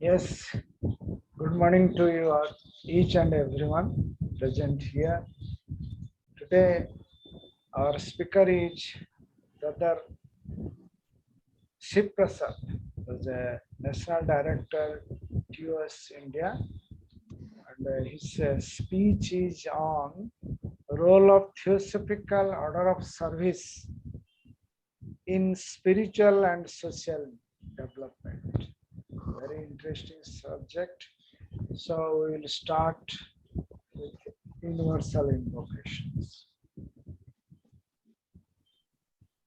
Yes, good morning to you all, each and everyone present here. Today, our speaker is Brother K.Sivaprasad, who is a National Director, TOS India, and his speech is on role of Theosophical order of service in spiritual and social development. Very interesting subject. So we will start with universal invocations.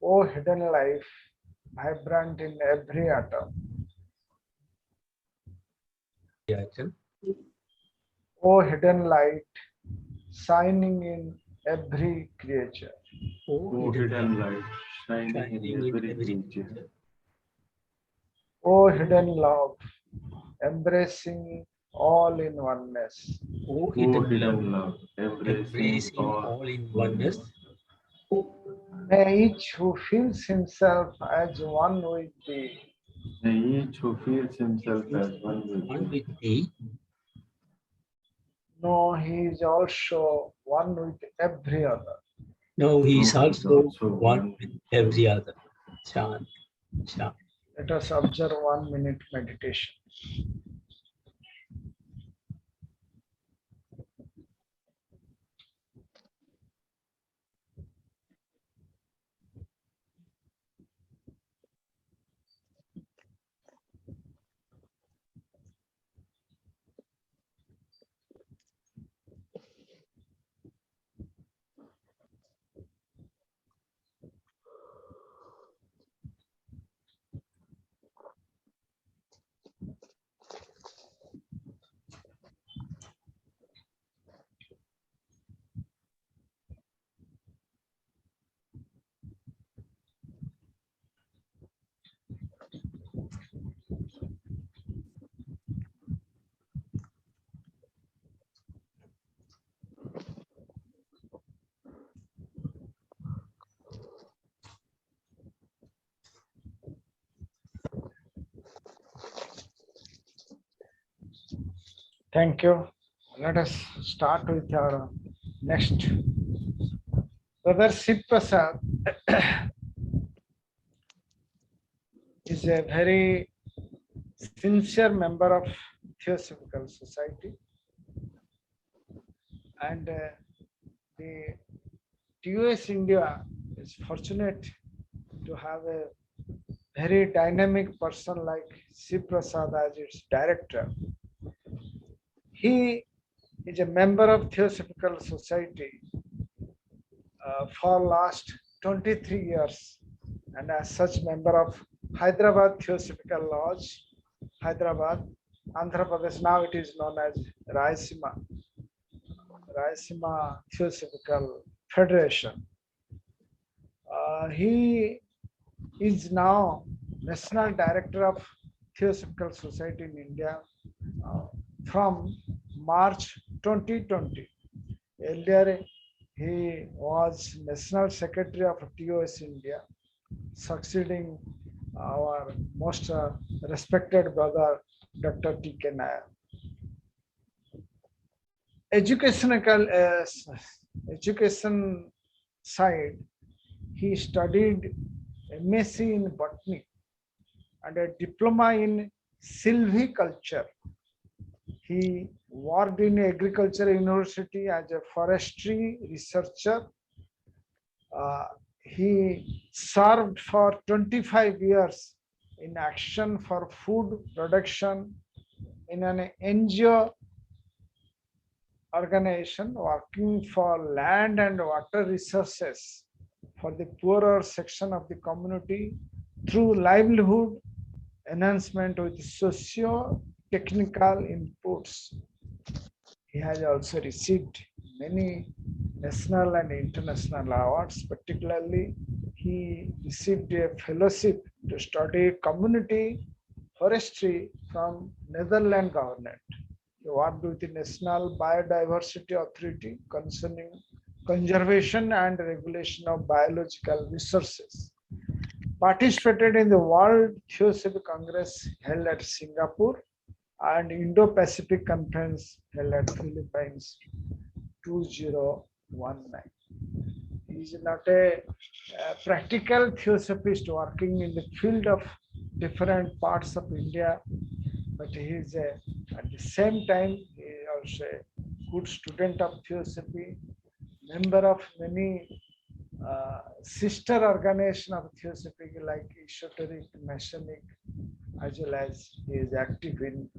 O hidden life, vibrant in every atom. O hidden light, shining in every creature. O hidden light, shining in every creature. O hidden love, embracing all in oneness. O hidden love, embracing all in oneness. May each who feels himself as one with thee. May each who feels himself as one with thee. Know he is also one with every other. No, he is also one with every other. Chant, chant. Let us observe 1 minute meditation. Thank you. Let us start with our next. Brother K.Sivaprasad is a very sincere member of Theosophical Society, and the TOS India is fortunate to have a very dynamic person like K.Sivaprasad as its director. He is a member of Theosophical Society for last 23 years, and as such member of Hyderabad Theosophical Lodge, Hyderabad, Andhra Pradesh. Now it is known as Rayasima Theosophical Federation. He is now National Director of Theosophical Society in India from March 2020. Earlier, he was National Secretary of TOS India, succeeding our most respected brother, Dr. T.K. Nair. Education side, he studied MSc in Botany and a diploma in silviculture. He worked in Agriculture University as a forestry researcher. He served for 25 years in Action for Food Production in an NGO organization working for land and water resources for the poorer section of the community through livelihood enhancement with socio-technical inputs. He has also received many national and international awards. Particularly, he received a fellowship to study community forestry from Netherlands government. He worked with the National Biodiversity Authority concerning conservation and regulation of biological resources. Participated in the World Theosophical Congress held at Singapore and Indo-Pacific Conference held at Philippines 2019. He is not a practical theosophist working in the field of different parts of India, but he is at the same time he is also a good student of theosophy, member of many sister organization of theosophy like esoteric, Masonic, as well as he is active in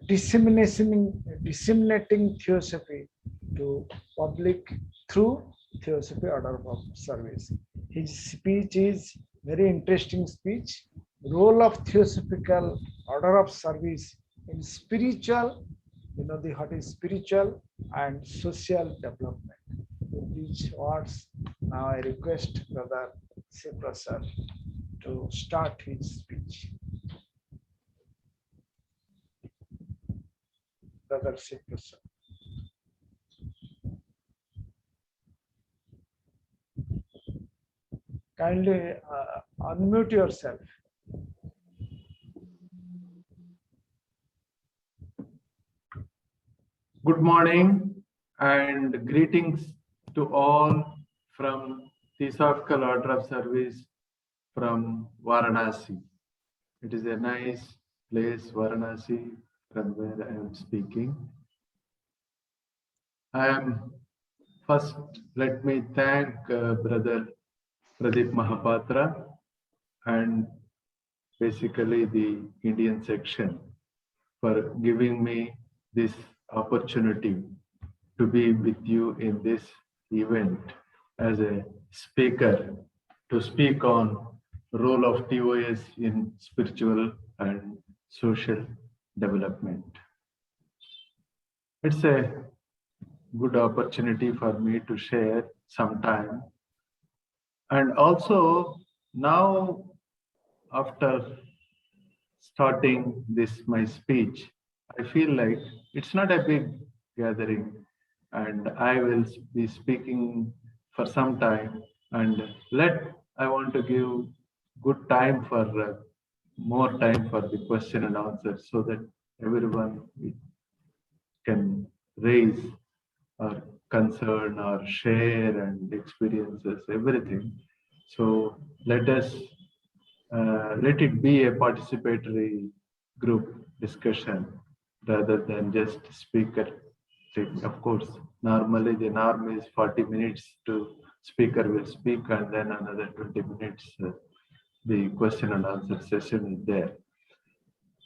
disseminating theosophy to public through Theosophy Order of Service. His speech is very interesting speech. Role of Theosophical Order of Service in spiritual, what is spiritual and social development. With these words, now I request Brother K.Sivaprasad to start his speech. Brother K.Sivaprasad. Kindly unmute yourself. Good morning and greetings to all from Theosophical Order of Service from Varanasi. It is a nice place, Varanasi, from where I am speaking. First, let me thank Brother Pradeep Mahapatra and basically the Indian section for giving me this opportunity to be with you in this event as a speaker to speak on role of TOS in spiritual and social development. It's a good opportunity for me to share some time. And also now, after starting this my speech, I feel like it's not a big gathering and I will be speaking for some time, and I want to give good time for more time for the question and answer so that everyone can raise or concern or share and experiences, everything. So let it be a participatory group discussion rather than just speaker thing. Of course, normally the norm is 40 minutes to speaker will speak and then another 20 minutes the question and answer session is there.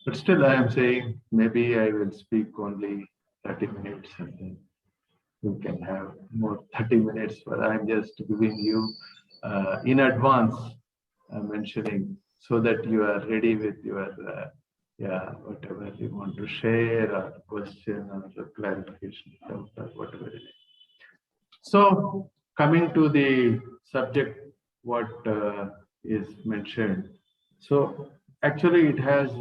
But still I am saying maybe I will speak only 30 minutes and then you can have more 30 minutes, but I'm just giving you in advance mentioning so that you are ready with your whatever you want to share or question or clarification or whatever it is. So coming to the subject, what is mentioned. So actually it has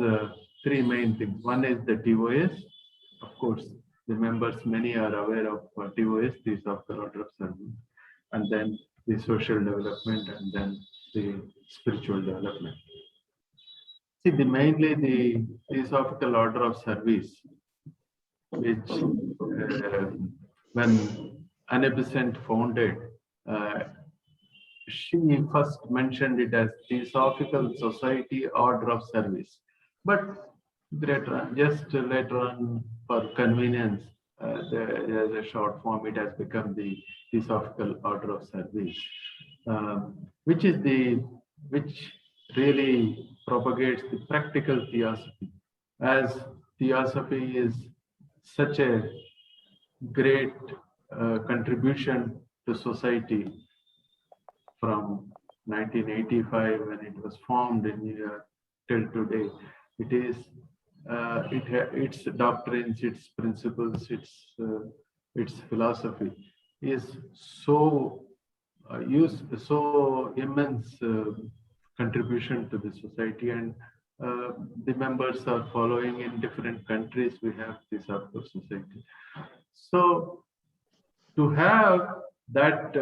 three main things. One is the TOS. Of course, the members, many are aware of TOS, Theosophical Order of Service, and then the social development, and then the spiritual development. See, mainly the Theosophical Order of Service, which when Anna Besant founded, she first mentioned it as Theosophical Society Order of Service, but just later on, for convenience, as a short form, it has become the Theosophical Order of Service, which really propagates the practical theosophy, as theosophy is such a great contribution to society from 1985 when it was formed in New York till today. It is its doctrines, its principles, its philosophy is so immense contribution to the society, and the members are following in different countries. We have this Theosophical Society. So to have that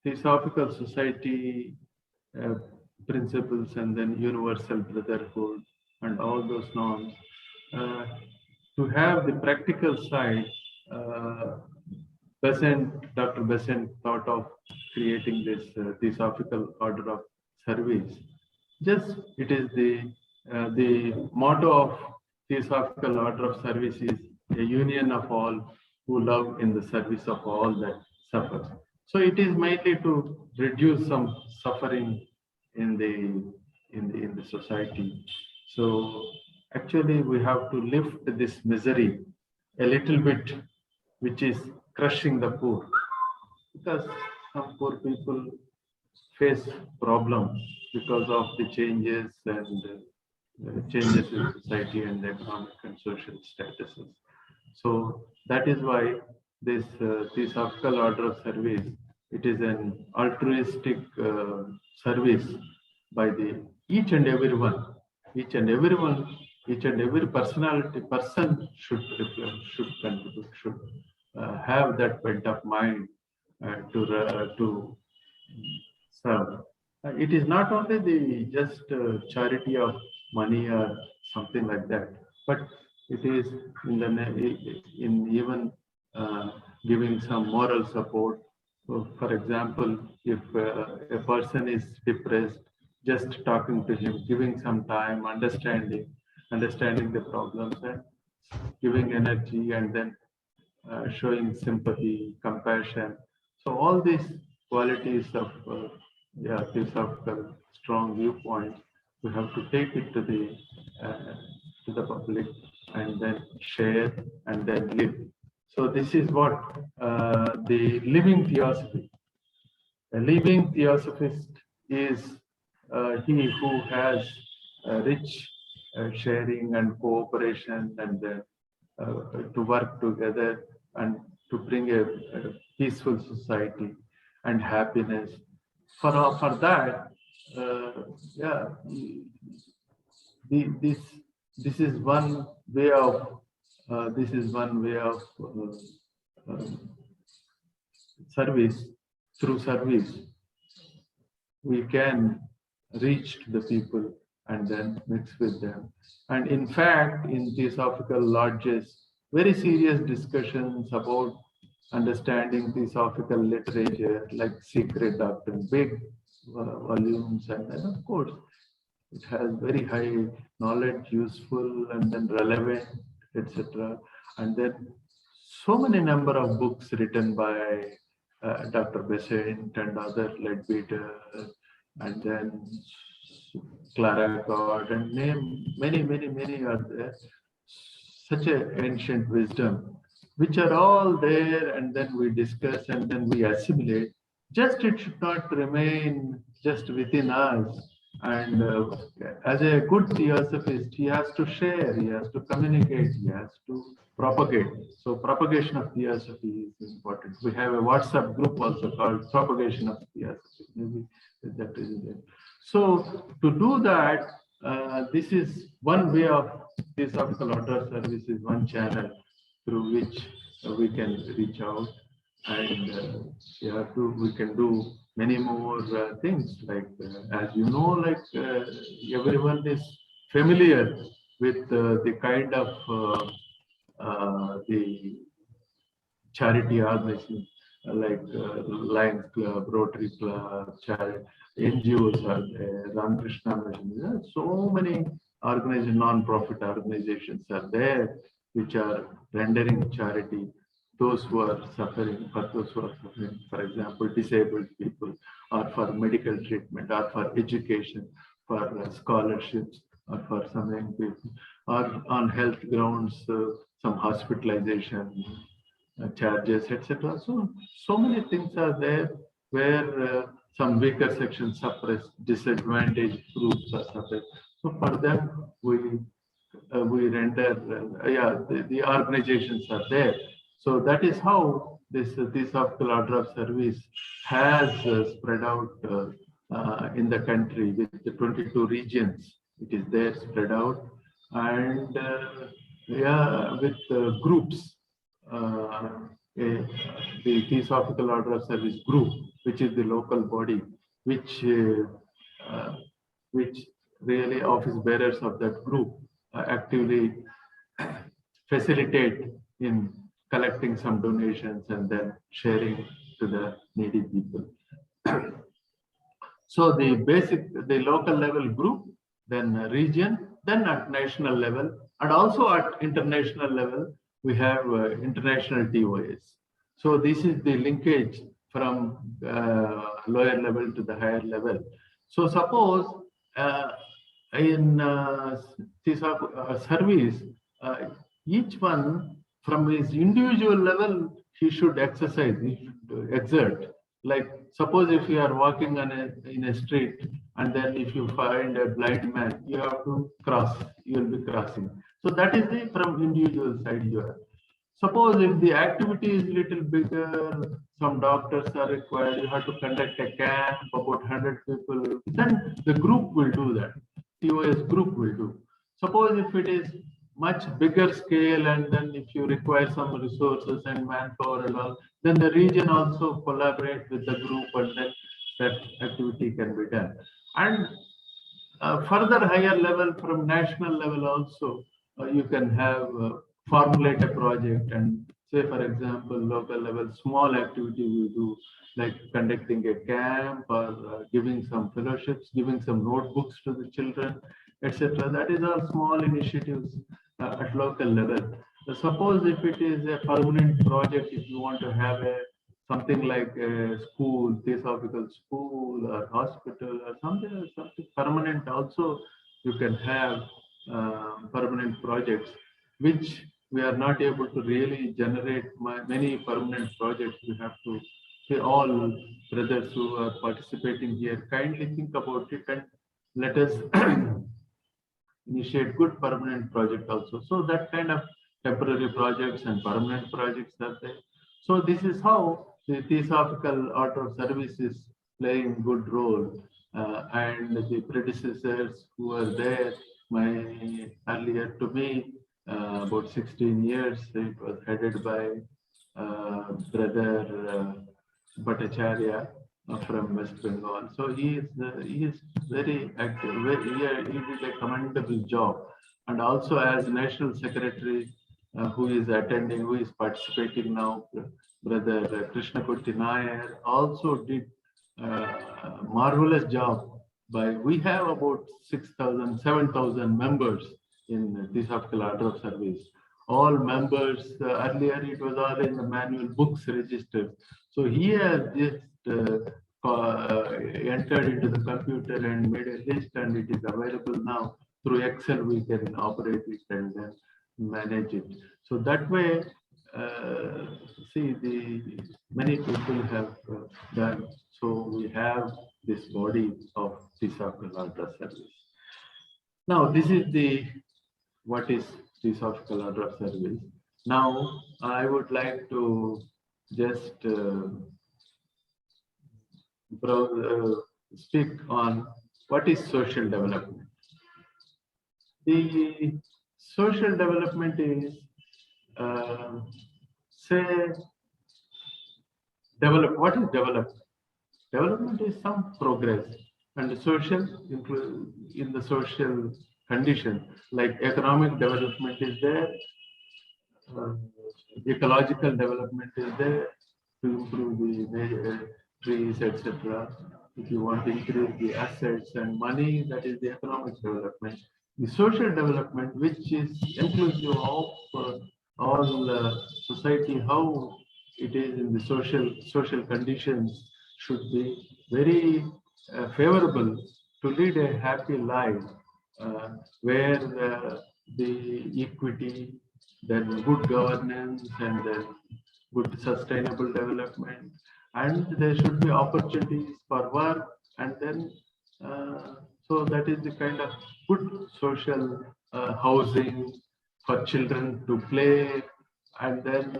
Theosophical Society principles and then universal brotherhood and all those norms, have the practical side, Dr. Besant thought of creating this Theosophical order of service. Just it is the motto of Theosophical order of service is a union of all who love in the service of all that suffers. So it is mainly to reduce some suffering in the society. So actually we have to lift this misery a little bit, which is crushing the poor, because some poor people face problems because of the changes and changes in society and economic and social statuses. So that is why this Theosophical order of service, it is an altruistic service by the each and everyone, each and every person should contribute, should have that bent of mind to serve. It is not only the just charity of money or something like that, but it is in even giving some moral support. So for example, if a person is depressed, just talking to him, giving some time, understanding the problems, and giving energy, and then showing sympathy, compassion. So all these qualities of Theosophical strong viewpoint, we have to take it to the public and then share and then live. So this is what the living theosophy. A living theosophist is he who has rich sharing and cooperation and to work together and to bring a peaceful society and happiness. For that, this is one way of service. Through service, we can reach to the people and then mix with them. And in fact, in Theosophical lodges, very serious discussions about understanding Theosophical literature, like secret doctrine, big volumes, and then of course, it has very high knowledge, useful and then relevant, etc. And then so many number of books written by Dr. Besant and other Leadbeater, and then Clara God, and name many are there. Such an ancient wisdom, which are all there, and then we discuss and then we assimilate. Just it should not remain just within us. And as a good theosophist, he has to share, he has to communicate, he has to propagate. So propagation of theosophy is important. We have a WhatsApp group also called Propagation of Theosophy. Maybe that is there. So to do that, this is one way of Theosophical order service, is one channel through which we can reach out, and we can do many more things, like as you know, like everyone is familiar with the kind of the charity organizations like Lions Club, Rotary Club, NGOs are there, Ramakrishna Mission. There are so many non-profit organizations are there which are rendering charity those who are suffering, for example, disabled people, or for medical treatment, or for education, for scholarships, or for some young people, or on health grounds, some hospitalization charges, etc. So many things are there where some weaker sections suppressed, disadvantaged groups are suppressed. So for them, we render, the organizations are there. So that is how this Theosophical order of service has spread out in the country with the 22 regions. It is there spread out, and with groups. The Theosophical Order of Service group, which is the local body, which really office bearers of that group actively facilitate in collecting some donations and then sharing to the needy people. So the local level group, then region, then at national level, and also at international level, we have international TOS. So this is the linkage from lower level to the higher level. So suppose in service, each one from his individual level, he should exercise, he should exert. Like suppose if you are walking on in a street, and then if you find a blind man, you have to cross, you will be crossing. So that is the from individual side you are. Suppose if the activity is little bigger, some doctors are required, you have to conduct a camp, about 100 people, then the group will do that. TOS group will do. Suppose if it is much bigger scale, and then if you require some resources and manpower and all, then the region also collaborate with the group, and then that activity can be done. And further higher level, from national level also, you can have formulate a project, and say for example local level small activity we do, like conducting a camp, or giving some fellowships, giving some notebooks to the children, etc. That is all small initiatives at local level. Suppose if it is a permanent project, if you want to have a something like a school, Theosophical school or hospital or something permanent also, you can have permanent projects, which we are not able to really generate many permanent projects. We have to say, all brothers who are participating here, kindly think about it and let us initiate good permanent project also. So that kind of temporary projects and permanent projects are there. So this is how the Theosophical Order of Service is playing good role. And the predecessors who were there, earlier to me, about 16 years, it was headed by Brother Bhattacharya from West Bengal. So he is very active. He did a commendable job, and also as National Secretary, who is attending, who is participating now, Brother Krishna Kurti Nair also did marvelous job. We have about 6,000, 7,000 members in Theosophical Order of Service. All members, earlier it was all in the manual books registered. So he has just entered into the computer and made a list, and it is available now. Through Excel we can operate it and then manage it. So that way, see, many people have done. So we have this body of Theosophical Order of Service. Now this is what is Theosophical Order of Service. Now I would like to just speak on what is social development. The social development is, say, what is development? Development is some progress, and the social, in the social condition, like economic development is there, ecological development is there to improve the trees, etc. If you want to increase the assets and money, that is the economic development. The social development, which is inclusive of all society, how it is in the social conditions, should be very favorable to lead a happy life, where the equity, then good governance, and then good sustainable development, and there should be opportunities for work, and then so that is the kind of good social housing for children to play, and then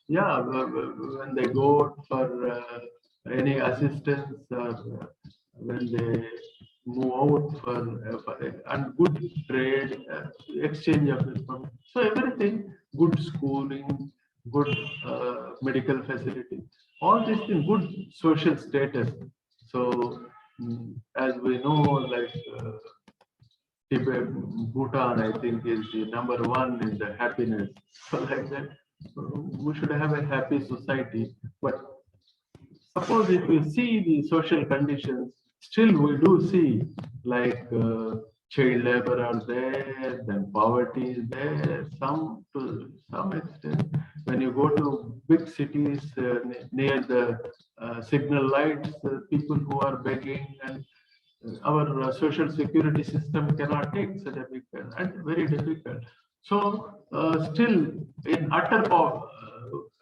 yeah, when they go for any assistance, or when they move out for and good trade, exchange of information. So everything, good schooling, good medical facility, all these things, good social status. So as we know, like Tibet, Bhutan, I think, is the #1 in the happiness. So like that, we should have a happy society. But suppose if we see the social conditions, still we do see like child labor are there, then poverty is there, some to some extent. When you go to big cities near the signal lights, people who are begging, and our social security system cannot take such a big and very difficult. So still in utter poverty,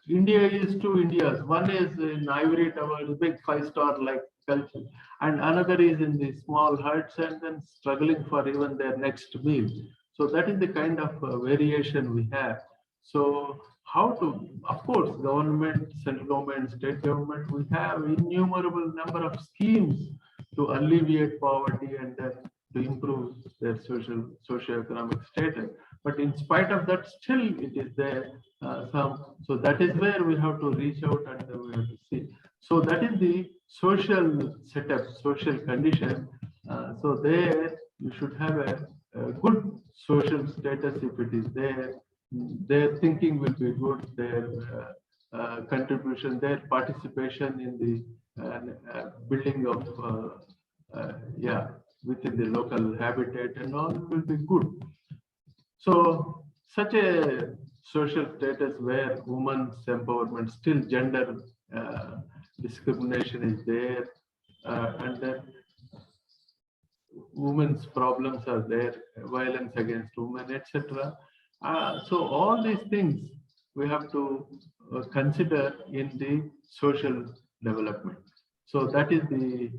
India is two Indias. One is in ivory towers, big 5-star like culture, and another is in the small huts and then struggling for even their next meal. So that is the kind of variation we have. So how to, of course, government, central government, state government, we have innumerable number of schemes to alleviate poverty and to improve their socio-economic status. But in spite of that, still it is there. So that is where we have to reach out and we have to see. So that is the social setup, social condition. So there you should have a good social status if it is there. Their thinking will be good. Their contribution, their participation in the building of yeah, within the local habitat and all will be good. So such a social status where women's empowerment, still gender discrimination is there, and then women's problems are there, violence against women, etc. So all these things we have to consider in the social development. So that is the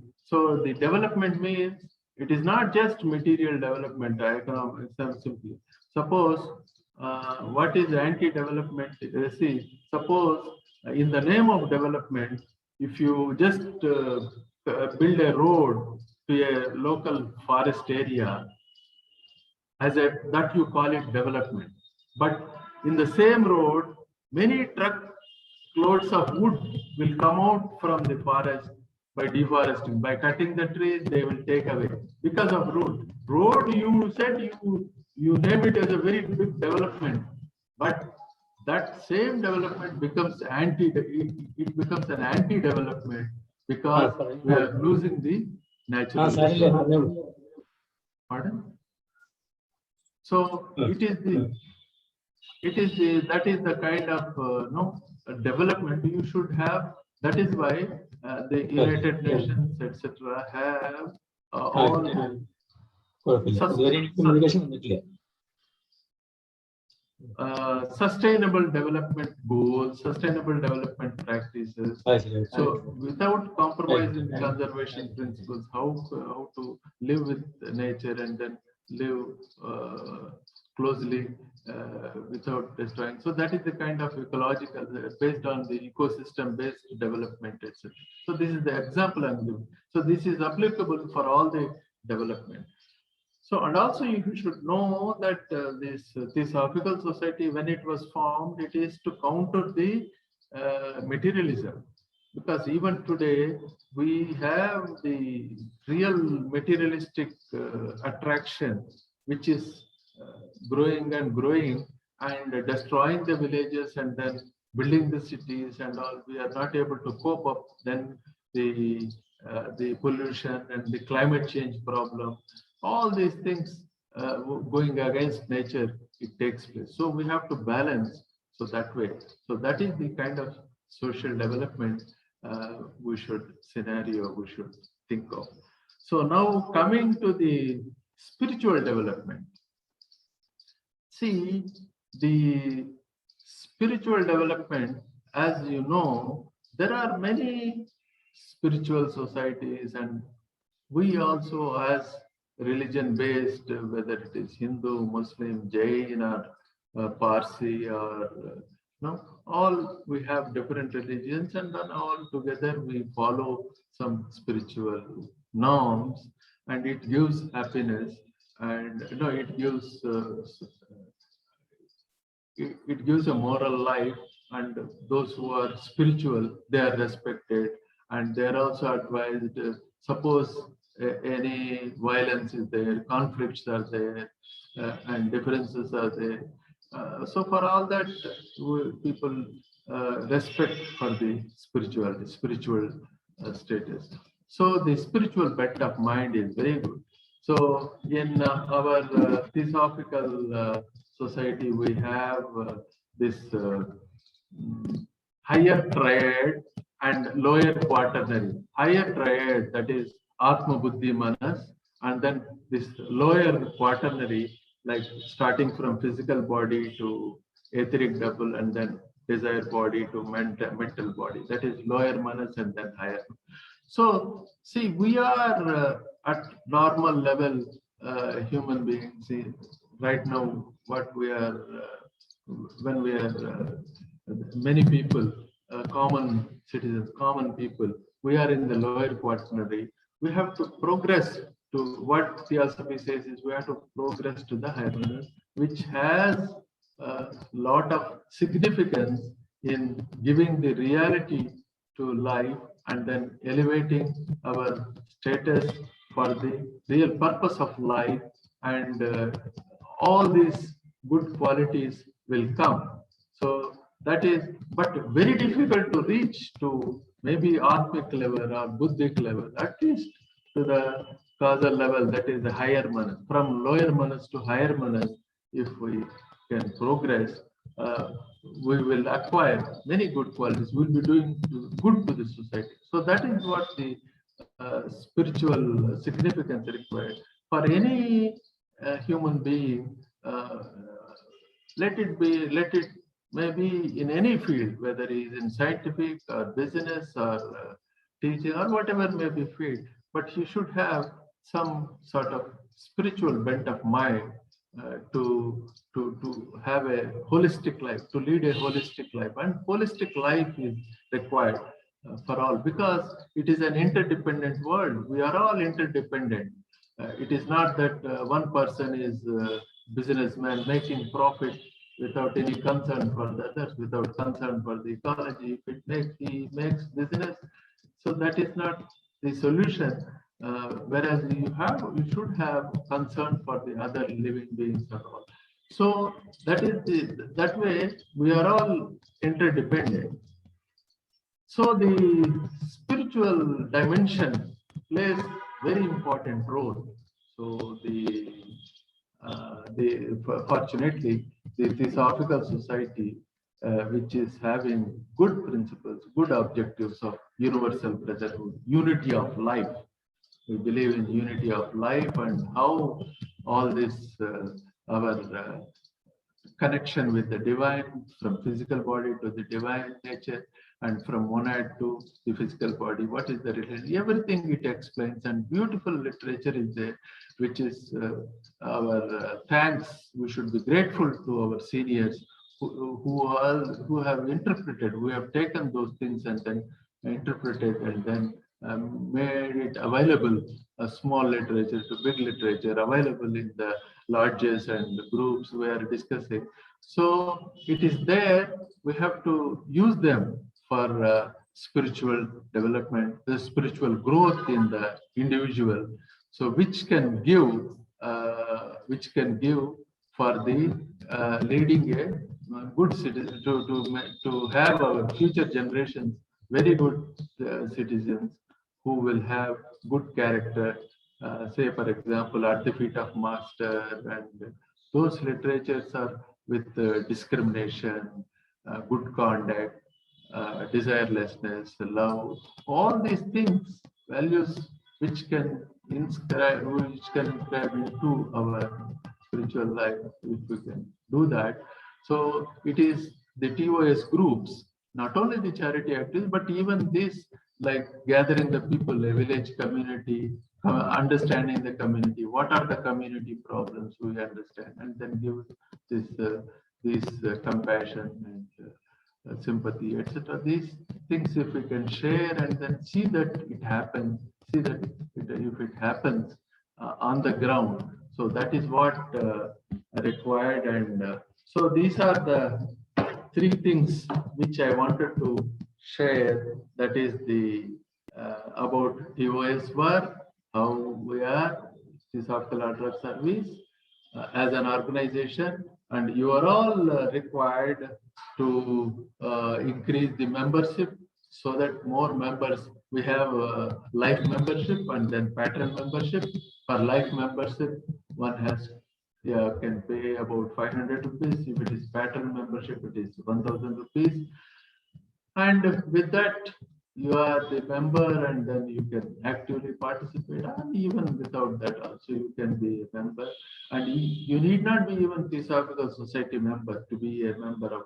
development means it is not just material development, economic simply. Suppose what is anti-development? See, suppose in the name of development, if you just build a road to a local forest area, as a that you call it development. But in the same road, many truck loads of wood will come out from the forest by deforesting. By cutting the trees, they will take away because of road. Road, you said you name it as a very big development, but that same development becomes it becomes an anti-development because we are losing the natural resources. Pardon? So it is that is the kind of development you should have. That is why the United Nations, etc., have all the sustainable development goals, sustainable development practices. So without compromising conservation principles, how to live with nature and then live closely without destroying. So that is the kind of ecological, based on the ecosystem-based development, etc. So this is the example I'm giving. So this is applicable for all the development. So, and also you should know that this Theosophical Society, when it was formed, it is to counter the materialism. Because even today, we have the real materialistic attraction, which is growing and growing and destroying the villages and then building the cities and all. We are not able to cope up. Then the pollution and the climate change problem, all these things going against nature, it takes place. So we have to balance. So that way. So that is the kind of social development we should think of. So now coming to the spiritual development. See, the spiritual development, as you know, there are many spiritual societies, and we also, as religion-based, whether it is Hindu, Muslim, Jain, or Parsi, or all we have different religions, and then all together we follow some spiritual norms, and it gives happiness, and it gives a moral life, and those who are spiritual, they are respected, and they are also advised. Suppose any violence is there, conflicts are there, and differences are there. So for all that, people respect for the spiritual status. So the spiritual bent of mind is very good. So in our Theosophical society, we have this higher triad and lower quaternary. Higher triad, that is Atma Buddhi Manas, and then this lower quaternary, like starting from physical body to etheric double, and then desire body to mental body. That is lower manas and then higher. So see, we are at normal level human beings. See, right now, what we are when we are many people, common citizens, common people, we are in the lower quaternary. We have to progress to what Theosophy says is we have to progress to the higher manas, which has a lot of significance in giving the reality to life and then elevating our status for the real purpose of life, and all these good qualities will come. So that is, but very difficult to reach to maybe Atmic level or Buddhic level, at least to the causal level, that is the higher manas. From lower manas to higher manas, if we can progress, we will acquire many good qualities. We'll be doing good to the society. So that is what the spiritual significance required for any human being. Let it maybe in any field, whether he is in scientific or business or teaching or whatever may be field, but he should have some sort of spiritual bent of mind to have a holistic life, to lead a holistic life. And holistic life is required for all, because it is an interdependent world. We are all interdependent. It is not that one person is a businessman making profit without any concern for the others, without concern for the ecology. If he makes business, so that is not the solution. Whereas you should have concern for the other living beings and all. So that is that way we are all interdependent. So the spiritual dimension plays very important role. So fortunately, the Theosophical society, which is having good principles, good objectives of universal brotherhood, unity of life. We believe in unity of life, and how all this our connection with the divine, from physical body to the divine nature, and from monad to the physical body. What is the relation? Everything it explains, and beautiful literature is there, which is our thanks. We should be grateful to our seniors who have interpreted, who have taken those things and then interpreted and then made it available, a small literature to big literature, available in the lodges and the groups we are discussing. So it is there, we have to use them for spiritual development, the spiritual growth in the individual. So which can give for the leading a good citizen, to have our future generations very good citizens who will have good character. Say, for example, at the feet of master, and those literatures are with discrimination, good conduct, desirelessness, love, all these things, values which can inscribe into our spiritual life, if we can do that. So it is the TOS groups, not only the charity activities, but even this, like gathering the people, a village community, understanding the community, what are the community problems we understand, and then give this compassion and sympathy, etc. These things, if we can share and then see that it happens, see that if it happens on the ground. So that is what required. And so these are the three things which I wanted to share. That is the about TOS work, how we are, Theosophical Order of Service, as an organization, and you are all required to increase the membership so that more members, we have life membership and then pattern membership. For life membership, one has can pay about 500 rupees. If it is pattern membership, it is 1000 rupees. And with that, you are the member, and then you can actively participate. And even without that, also you can be a member. And you need not be even Theosophical Society member to be a member of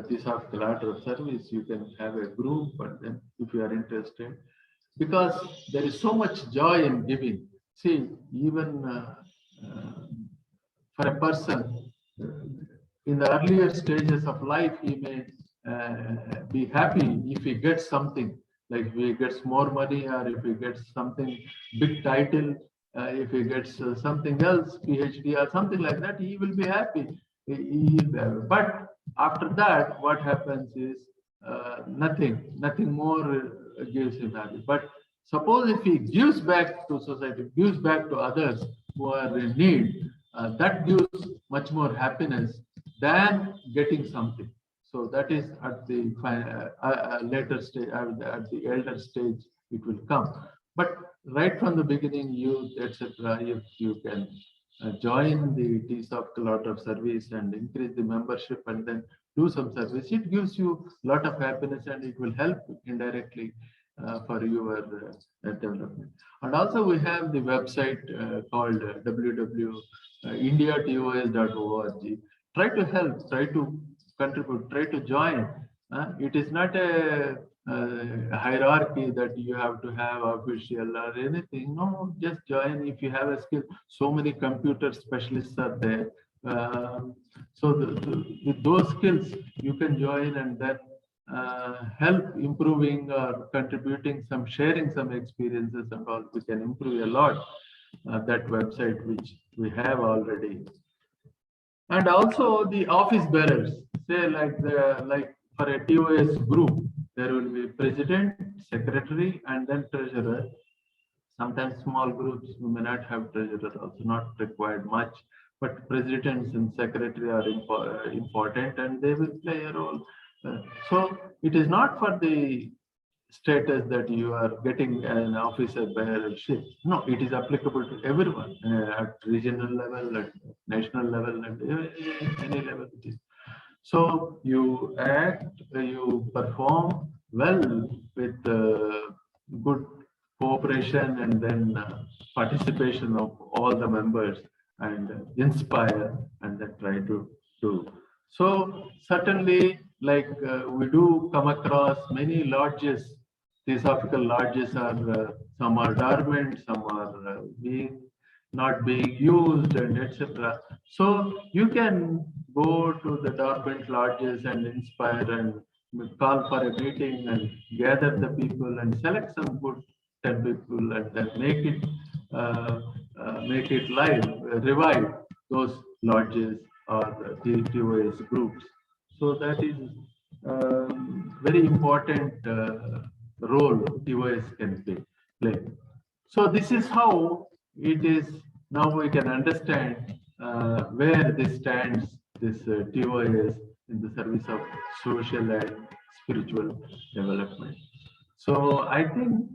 Theosophical Order of Service. You can have a group, and then if you are interested, because there is so much joy in giving. See, even for a person in the earlier stages of life, he may be happy if he gets something, like if he gets more money, or if he gets something big title, if he gets something else, PhD or something like that, he will be happy. But after that, what happens is nothing more gives him happy. But suppose if he gives back to society, gives back to others who are in need, that gives much more happiness than getting something. So that is at the later stage, at the elder stage, it will come. But right from the beginning, youth, etc., if you can join the Theosophical Order of Service and increase the membership and then do some service, it gives you a lot of happiness, and it will help indirectly for your development. And also we have the website called www.indiatos.org. Try to help, try to contribute, try to join. It is not a hierarchy that you have to have official or anything. No, just join if you have a skill. So many computer specialists are there. So with those skills, you can join and then help improving or contributing some, sharing some experiences and all. We can improve a lot that website which we have already. And also the office bearers, say like for a TOS group, there will be president, secretary, and then treasurer. Sometimes small groups we may not have treasurer, also not required much, but presidents and secretary are important, and they will play a role. So it is not for the status that you are getting an officer bearership. No, it is applicable to everyone at regional level, at national level, at any level it is. So you act, you perform well with good cooperation and then participation of all the members, and inspire and then try to do. So certainly, like we do come across many lodges. Theosophical lodges are some are dormant, some are not being used, and etc. So you can go to the dormant lodges and inspire and call for a meeting and gather the people and select some good 10 people and then make it live, revive those lodges or the TOS groups. So that is very important role TOS can play. So this is how it is. Now we can understand where this stands, this TOS in the service of social and spiritual development. So I think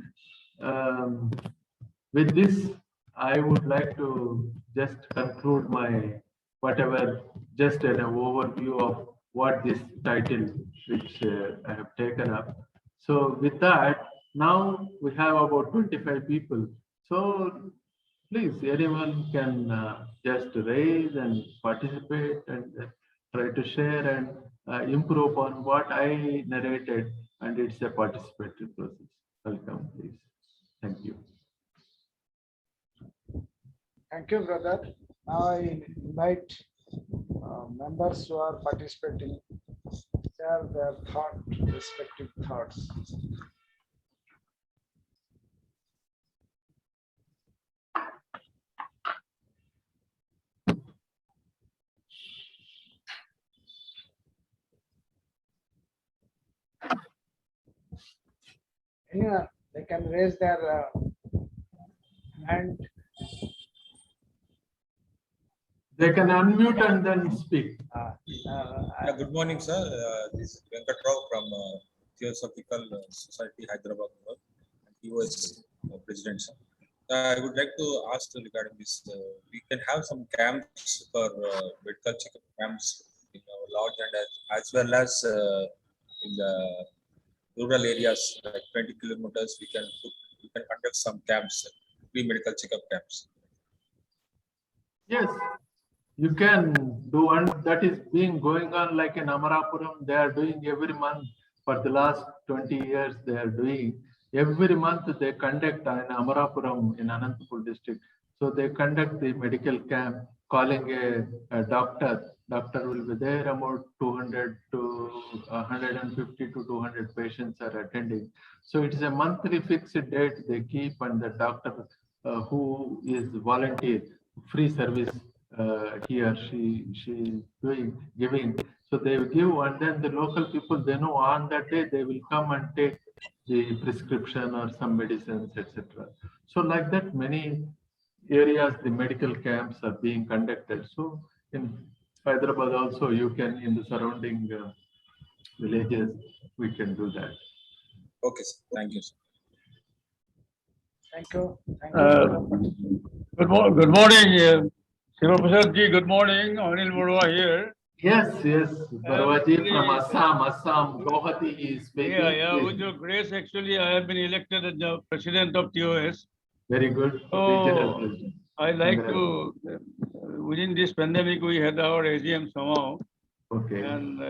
with this, I would like to just conclude my whatever, just an overview of what this title which I have taken up. So with that, now we have about 25 people. So please, anyone can just raise and participate and try to share and improve on what I narrated, and it's a participatory process. Welcome, please. Thank you. Thank you, brother. Now I invite members who are participating share their respective thoughts. Yeah, they can raise their And They can unmute and then speak. Yeah, good morning, sir. This is Venkat Rao from Theosophical Society, Hyderabad, and TOS president, sir. I would like to ask regarding this. We can have some camps for medical checkup camps in our lodge and as well as in the rural areas, like 20 kilometers. We can conduct some camps, free medical checkup camps. Yes, you can do one that is being going on like in Amarapuram. They are doing every month for the last 20 years. They are doing every month. They conduct in Amarapuram in Anantapur district. So they conduct the medical camp, calling a doctor. Doctor will be there. About 200 to 150 to 200 patients are attending. So it is a monthly fixed date they keep, and the doctor who is volunteer, free service. He or she is giving. So they will give, and then the local people, they know on that day they will come and take the prescription or some medicines, etc. So like that, many areas the medical camps are being conducted. So in Hyderabad also, you can, in the surrounding villages, we can do that. Okay, sir. Thank you, sir. thank you. Thank you. Good morning, K.Sivaprasad ji. Good morning, Anil Borua here. Yes, Barwaji Actually, from Assam, Guwahati is speaking. Yeah, with your grace, actually, I have been elected as the president of TOS. Very good. So, I like to, within this pandemic, we had our AGM somehow. Okay. And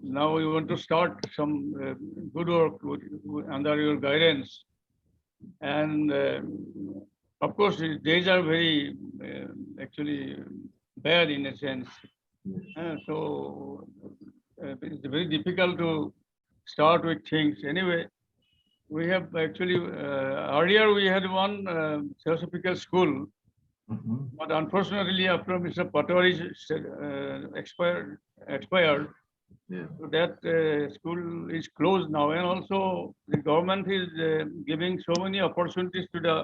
now we want to start some good work under your guidance. And of course, the days are very actually bad in a sense. So it's very difficult to start with things. Anyway, we have actually, earlier we had one Theosophical school, but unfortunately after Mr. Patwari's expired, Yeah. so that school is closed now, and also the government is giving so many opportunities to the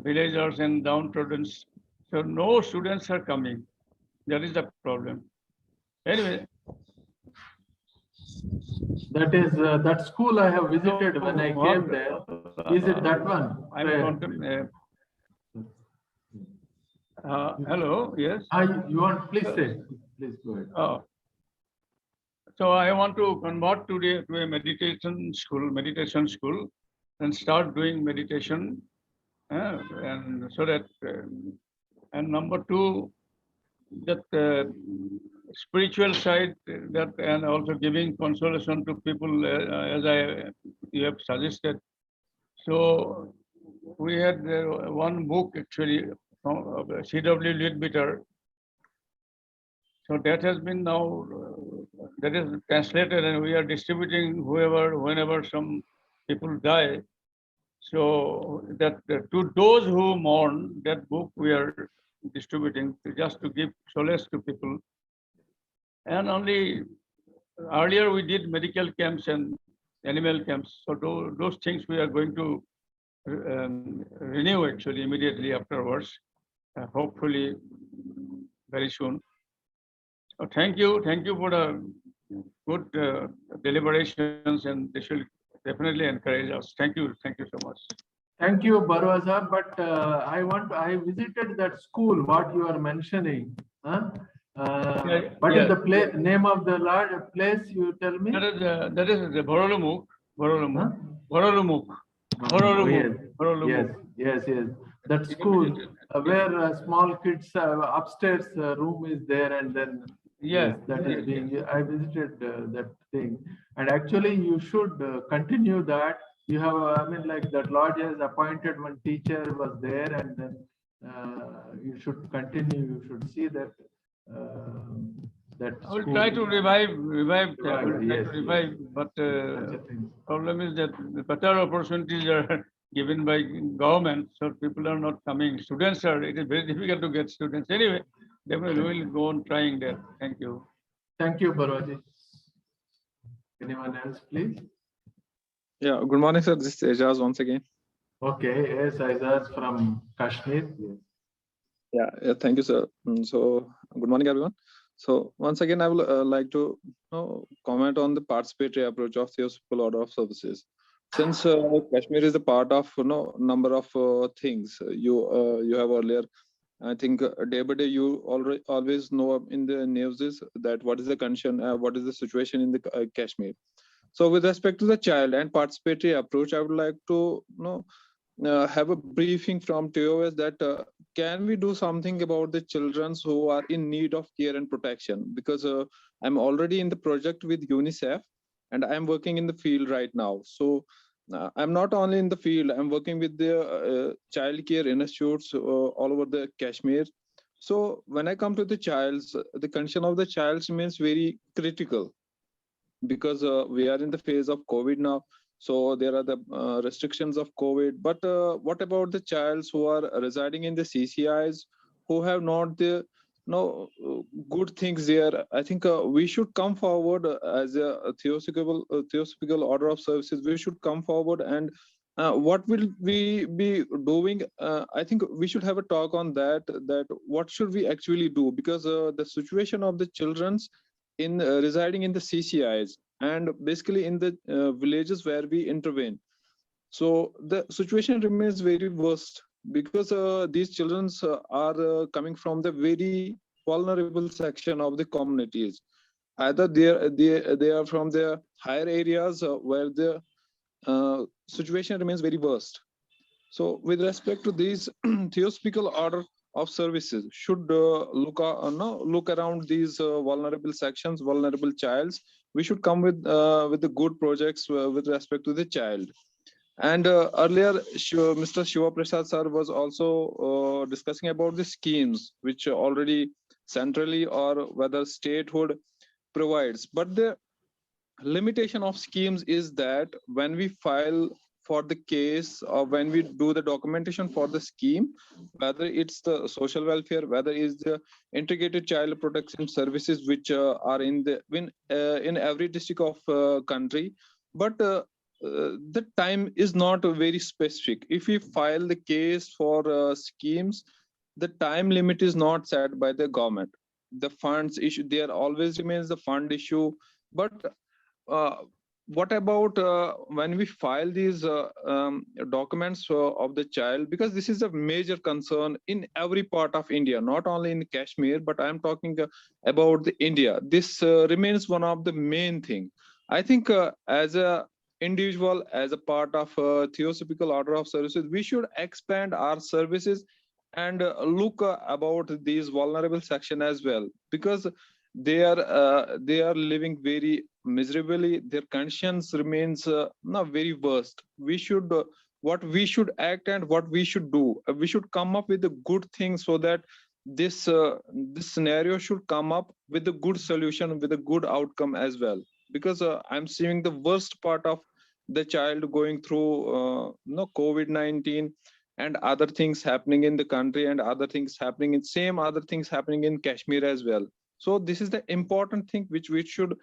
villagers and downtrodden. So no students are coming. That is the problem. Anyway. That is that school I have visited when I came there. Is it that one? Hello, yes. You want, please say, please go ahead. So I want to convert today to a meditation school, and start doing meditation, and so that, and number two, that spiritual side, that, and also giving consolation to people, as you have suggested. So we had one book actually from C.W. Leadbeater. So that has been now, that is translated, and we are distributing whenever some people die. So that to those who mourn, that book we are distributing just to give solace to people. And only earlier we did medical camps and animal camps. So those things we are going to renew actually immediately afterwards, hopefully very soon. So thank you for the good deliberations, and they should definitely encourage us. Thank you so much. Thank you, Barwaza. But I visited that school, what you are mentioning. What is the name of the large place, you tell me? That is the Borolumuk. Yes. That school where small kids upstairs room is there, and then that is being. I visited that thing, and actually you should continue that. You have, I mean, like that lodge has appointed one teacher was there, and then you should continue. You should see that. That I will try to revive. Yes. But problem is that the better opportunities are given by government, so people are not coming. Students are. It is very difficult to get students. Anyway, definitely we will go on trying that. Thank you. Thank you, Barwaji. Anyone else, please? Yeah. Good morning, sir. This is Ejaz once again. Okay, yes, Aizaz from Kashmir. Yes. Yeah, thank you, sir. So, good morning, everyone. So, once again, I would like to comment on the participatory approach of Theosophical Order of Services. Since Kashmir is a part of number of things you have earlier, I think day by day you always know in the news is that what is the condition, what is the situation in the Kashmir. So, with respect to the child and participatory approach, I would like to have a briefing from TOS that can we do something about the children who are in need of care and protection? Because I'm already in the project with UNICEF and I'm working in the field right now. So I'm not only in the field, I'm working with the child care institutes all over the Kashmir. So when I come to the child's, the condition of the child remains very critical because we are in the phase of COVID now. So there are the restrictions of COVID. But what about the childs who are residing in the CCIs who have not the good things there? I think we should come forward as a theosophical order of services. We should come forward and what will we be doing? I think we should have a talk on that. That what should we actually do? Because the situation of the children's in residing in the CCIs and basically in the villages where we intervene. So the situation remains very worst because these children are coming from the very vulnerable section of the communities. Either they are from the higher areas where the situation remains very worst. So, with respect to these theosophical order of services, should look around these vulnerable sections, vulnerable childs. We should come with the good projects with respect to the child. And earlier, Mr. Shivaprasad sir was also discussing about the schemes which already centrally or whether statehood provides. But the limitation of schemes is that when we file for the case or when we do the documentation for the scheme, whether it's the social welfare, whether it's the integrated child protection services which are in every district of country, but the time is not very specific. If we file the case for schemes, the time limit is not set by the government. The funds issue, there always remains the fund issue. But uh, what about when we file these documents of the child? Because this is a major concern in every part of India, not only in Kashmir, but I'm talking about the India. This remains one of the main thing. I think as a individual, as a part of Theosophical Order of Services, we should expand our services and look about these vulnerable section as well, because they are living very miserably. Their conditions remains not very worst. We should what we should act and what we should do, we should come up with a good thing so that this scenario should come up with a good solution, with a good outcome as well. Because I'm seeing the worst part of the child going through COVID-19 and other things happening in the country and other things happening in same other things happening in Kashmir as well. So this is the important thing which we should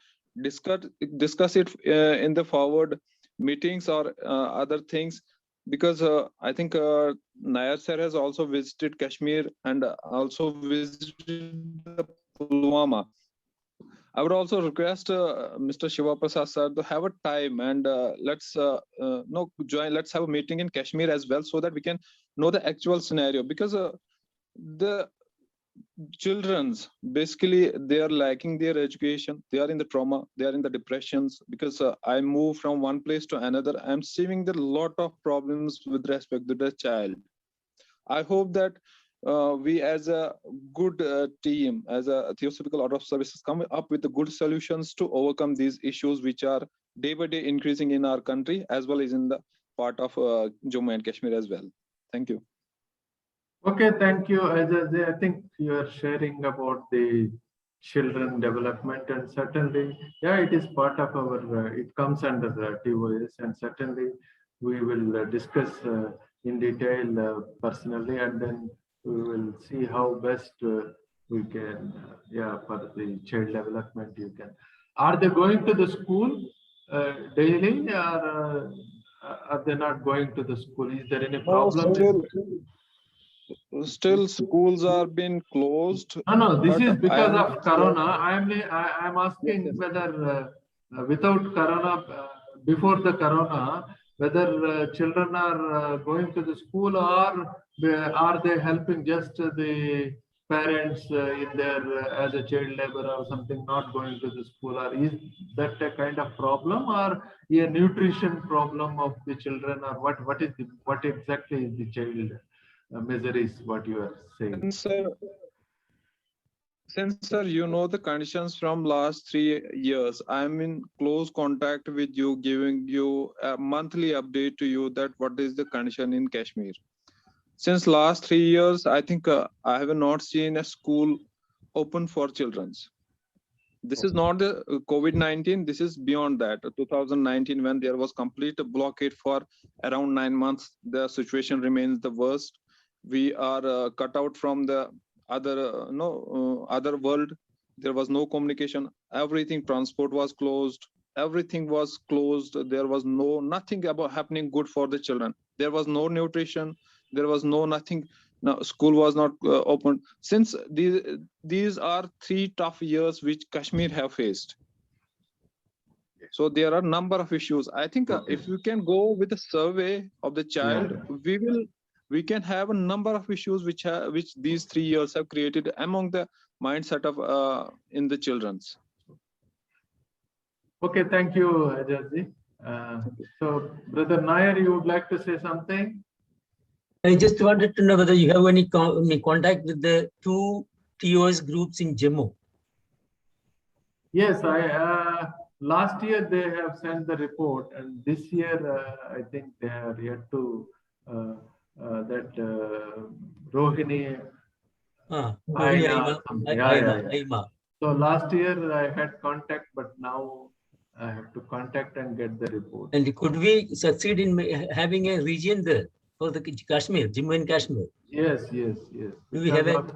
discuss it in the forward meetings or other things. Because I think Nair sir has also visited Kashmir and also visited the Pulwama. I would also request Mr. Shivaprasad sir to have a time and let's have a meeting in Kashmir as well, so that we can know the actual scenario. Because the children's basically they are lacking their education, they are in the trauma, they are in the depressions. Because I move from one place to another, I'm seeing the lot of problems with respect to the child. I hope that we as a good team, as a Theosophical Order of Services, come up with the good solutions to overcome these issues which are day by day increasing in our country as well as in the part of Jammu and Kashmir as well. Thank you. Okay, thank you. I think you are sharing about the children development, and certainly, yeah, it is part of our, it comes under the TOS, and certainly we will discuss in detail personally, and then we will see how best we can, for the child development you can. Are they going to the school daily, or are they not going to the school? Is there any No, problem? Still schools are being closed. No, this but is I because am of not Corona. sure. I'm asking Yes. whether without Corona, before the Corona, whether children are going to the school, or are they helping just the parents in their as a child labor or something, not going to the school, or is that a kind of problem, or a nutrition problem of the children, or what exactly is the child miseries, what you are saying? Since sir, you know the conditions from last 3 years, I'm in close contact with you, giving you a monthly update to you that what is the condition in Kashmir. Since last 3 years, I think I have not seen a school open for children's. This is not the COVID-19. This is beyond that. 2019, when there was complete blockade for around 9 months, the situation remains the worst. We are cut out from the other other world. There was no communication. Everything, transport was closed. Everything was closed. There was nothing about happening good for the children. There was no nutrition. There was nothing. No, school was not open. Since these are 3 tough years which Kashmir have faced. So there are number of issues. I think if you can go with a survey of the child, we can have a number of issues which these 3 years have created among the mindset of in the children's. Okay, thank you, Ajazji. So, Brother Nair, you would like to say something? I just wanted to know whether you have any contact with the 2 TOS groups in Jammu. Yes, last year they have sent the report, and this year I think they are yet to Rohini. Aima. So last year I had contact, but now I have to contact and get the report. And could we succeed in having a region there for the Kashmir, Jammu and Kashmir? Yes. Do we have a?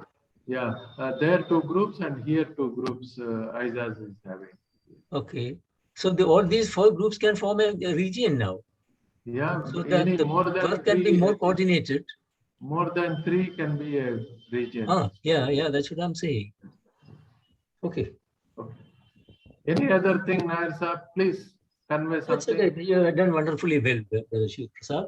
There are 2 groups, and here 2 groups ISAS is having. Okay. So all these 4 groups can form a region now. Yeah, so that the more than work can be more coordinated. More than 3 can be a region. Yeah, that's what I'm saying. Okay. Any other thing, Nair sir? Please convey something. That's okay. You have done wonderfully well, Brother K.Sivaprasad.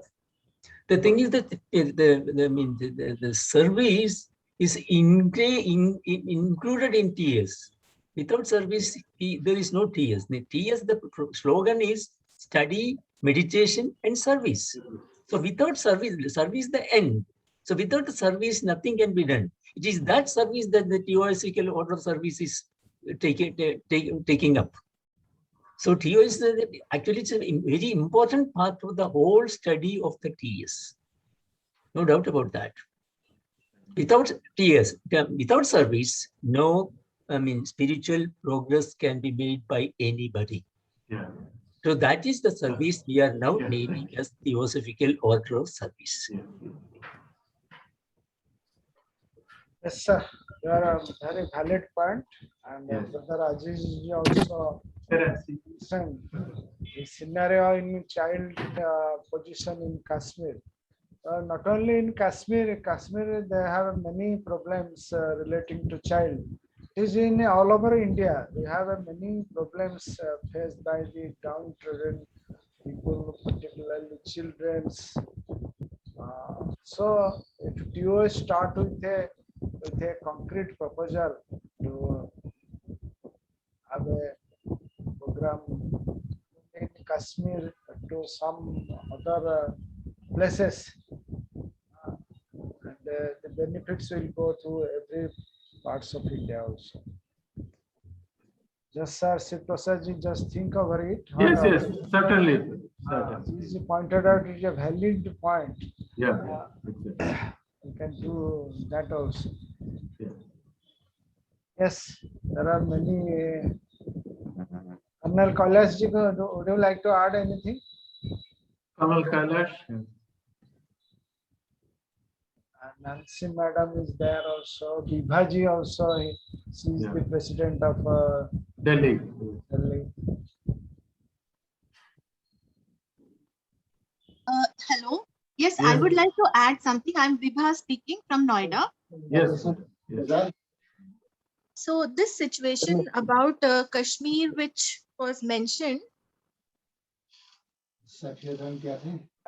The thing is that the service is included in TS. Without service, there is no TS. The TS, the slogan is study, meditation, and service. So without service is the end. So without the service, nothing can be done. It is that service that the Theosophical order of service is taking up. So TOS is actually it's a very important part of the whole study of the TS. No doubt about that. Without TS, without service, no, spiritual progress can be made by anybody. Yeah. So that is the service we are now naming as Theosophical order of service. Yes, sir. You are a very valid point, and Brother Aziz also mentioned the scenario in child position in Kashmir. Not only in Kashmir they have many problems relating to child. It is in all over India. We have many problems faced by the downtrodden people, particularly children. So if TOS start with a concrete proposal to have a program in Kashmir to some other places, and the benefits will go to every parts of India also. Just sir, K.Sivaprasad, just think over it. Yes, certainly. He pointed out it is a valid point. Exactly. You can do that also. Yeah. Yes, there are many. Colonel Kailash, would you like to add anything? Colonel Kailash. Nancy Madam is there also. Bibhaji also. She is the president of Delhi. Hello. Yes, I Yes. would like to add something. I'm Vibha speaking from Noida. Yes. Yes. So this situation about Kashmir, which was mentioned,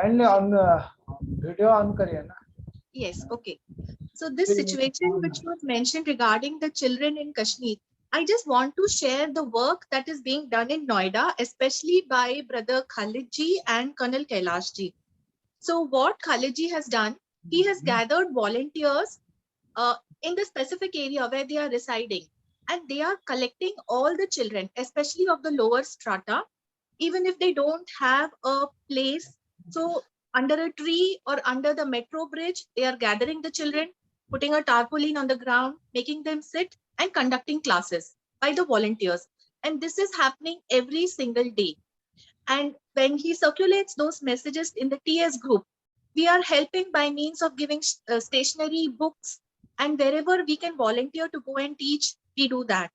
And on video on kariye na. yes, okay. So this situation which was mentioned regarding the children in Kashmir, I just want to share the work that is being done in Noida, especially by Brother Khalid ji and Colonel Kailash ji. So what Khalid ji has done, he has gathered volunteers in the specific area where they are residing, and they are collecting all the children, especially of the lower strata, even if they don't have a place. So under a tree or under the metro bridge, they are gathering the children, putting a tarpaulin on the ground, making them sit and conducting classes by the volunteers. And this is happening every single day. And when he circulates those messages in the TS group, we are helping by means of giving stationery, books, and wherever we can volunteer to go and teach, we do that.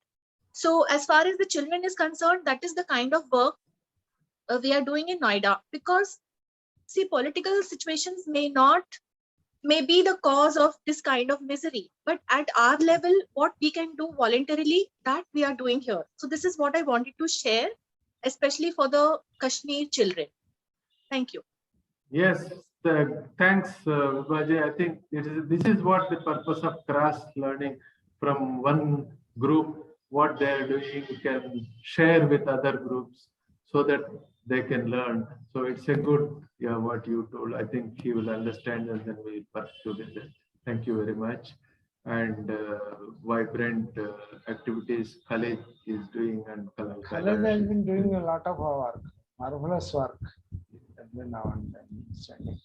So as far as the children is concerned, that is the kind of work we are doing in Noida. Because see, political situations may be the cause of this kind of misery, but at our level, what we can do voluntarily, that we are doing here. So this is what I wanted to share, especially for the Kashmir children. Thank you. Yes, thanks, Vibhaji. I think this is what the purpose of cross learning from one group, what they are doing, you can share with other groups so that they can learn. So it's a good, yeah, what you told. I think he will understand and then we'll work together. Thank you very much. And vibrant activities Khalid is doing and Khalid has been doing a lot of work, marvelous work. Every now and then sending.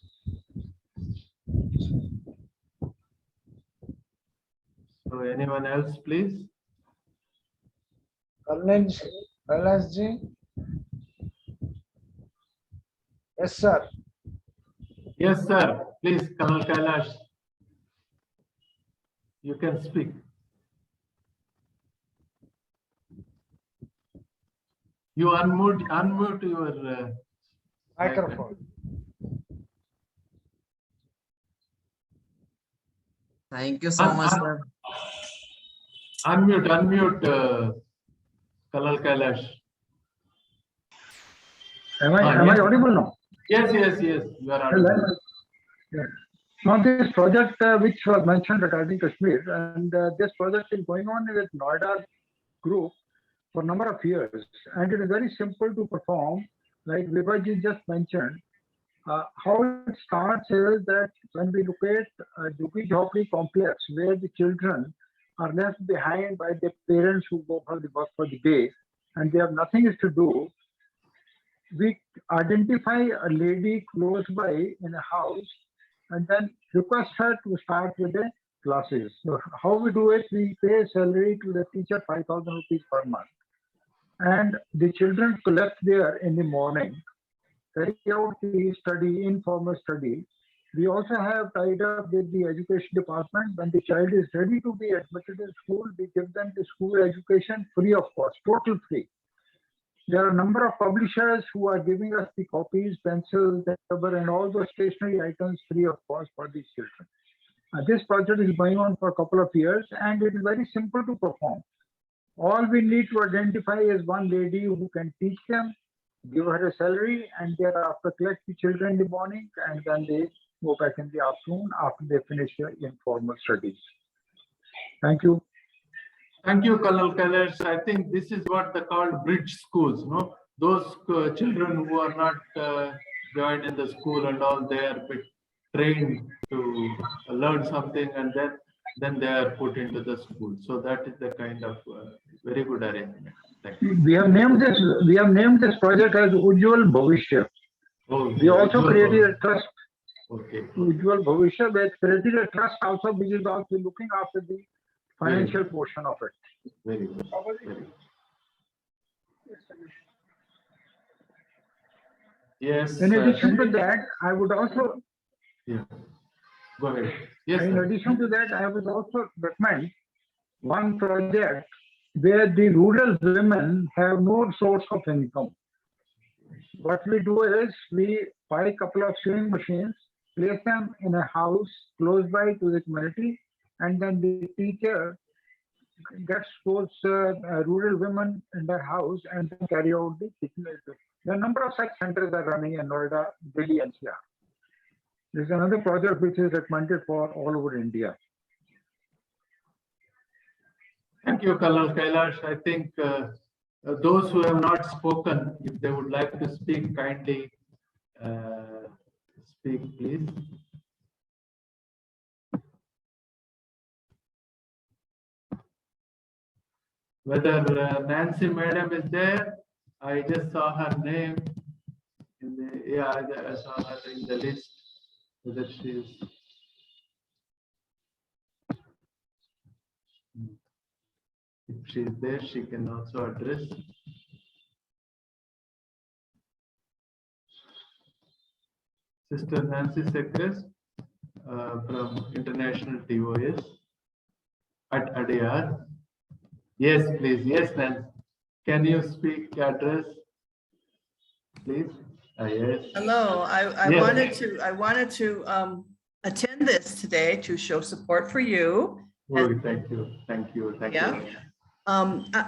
So anyone else, please? Colonel Kailash ji. Yes, sir. Yes, sir. Please, Colonel Kailash. You can speak. You unmute your Microphone. Thank you so much, sir. Unmute, Colonel Kailash. Am I audible now? Yes, you are audible. Yeah. Now this project which was mentioned regarding Kashmir, and this project is going on with Noida group for a number of years, and it is very simple to perform. Like Vibhaji just mentioned, how it starts is that when we look at Jhuggi Jhopri complex, where the children are left behind by their parents who go for the work for the day, and they have nothing to do, we identify a lady close by in a house and then request her to start with the classes. So how we do it, we pay salary to the teacher 5,000 rupees per month. And the children collect there in the morning, carry out the study, informal study. We also have tied up with the education department. When the child is ready to be admitted in school, we give them the school education free of cost, total free. There are a number of publishers who are giving us the copies, pencils, rubber, and all those stationery items free of cost for these children. This project is going on for a couple of years, and it is very simple to perform. All we need to identify is one lady who can teach them, give her a salary, and thereafter collect the children in the morning, and then they go back in the afternoon after they finish their informal studies. Thank you. Thank you, Colonel Kailash. I think this is what they call bridge schools. No, those children who are not joined in the school and all, they are trained to learn something, and then they are put into the school. So that is the kind of very good arrangement. Thank you. We have named this project as Ujjwal Bhavishya. Oh, we also created a trust. Okay. Ujjwal Bhavishya, we created a trust also, which is also looking after the financial portion of it. Very good. Very good. Yes. In addition to that, I would also. Yeah. Go ahead. Yes. In addition to that, I would also recommend one project where the rural women have no source of income. what we do is we buy a couple of sewing machines, place them in a house close by to the community, and then the teacher gets those rural women in their house and then carry out the teaching. The number of such centers are running in Noida, Delhi, and NCR. This is another project which is recommended for all over India. Thank you, Kailash. I think those who have not spoken, if they would like to speak, kindly speak, please. Whether Nancy Madam is there, I just saw her name in the, yeah, I saw her in the list. Whether she is. If she is there, she can also address. Sister Nancy Sekres from International TOS at Adyar. Yes, please. Yes, Nancy. Can you speak, address, please? Yes. Hello, I Yes. wanted to attend this today to show support for you. Oh, thank you. Thank you. Thank Yeah. you.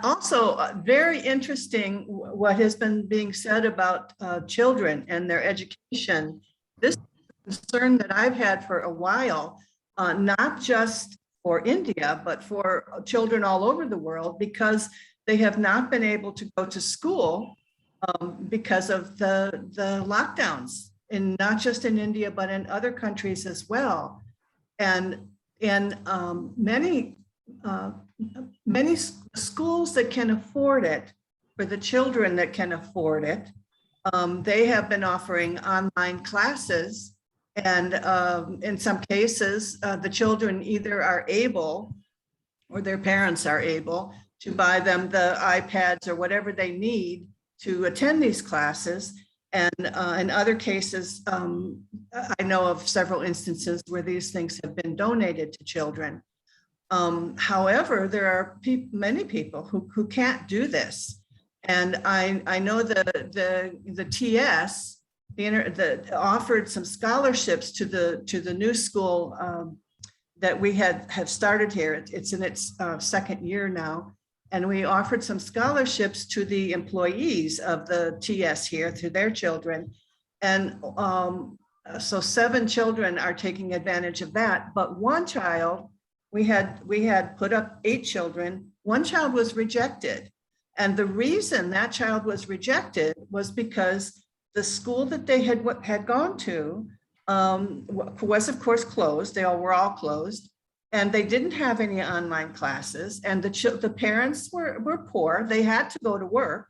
Also, very interesting what has been being said about children and their education. This concern that I've had for a while, not just for India, but for children all over the world, because they have not been able to go to school because of the lockdowns, and not just in India, but in other countries as well. And many schools that can afford it, for the children that can afford it, they have been offering online classes. And in some cases, the children either are able or their parents are able to buy them the iPads or whatever they need to attend these classes. And in other cases, I know of several instances where these things have been donated to children. However, there are many people who can't do this. And I know the TS, offered some scholarships to the new school that we have started here. It's in its second year now. And we offered some scholarships to the employees of the TS here through their children. And so 7 children are taking advantage of that. But one child, we had put up 8 children. One child was rejected. And the reason that child was rejected was because the school that they had gone to was of course closed. They were all closed. And they didn't have any online classes, and the parents were poor. They had to go to work.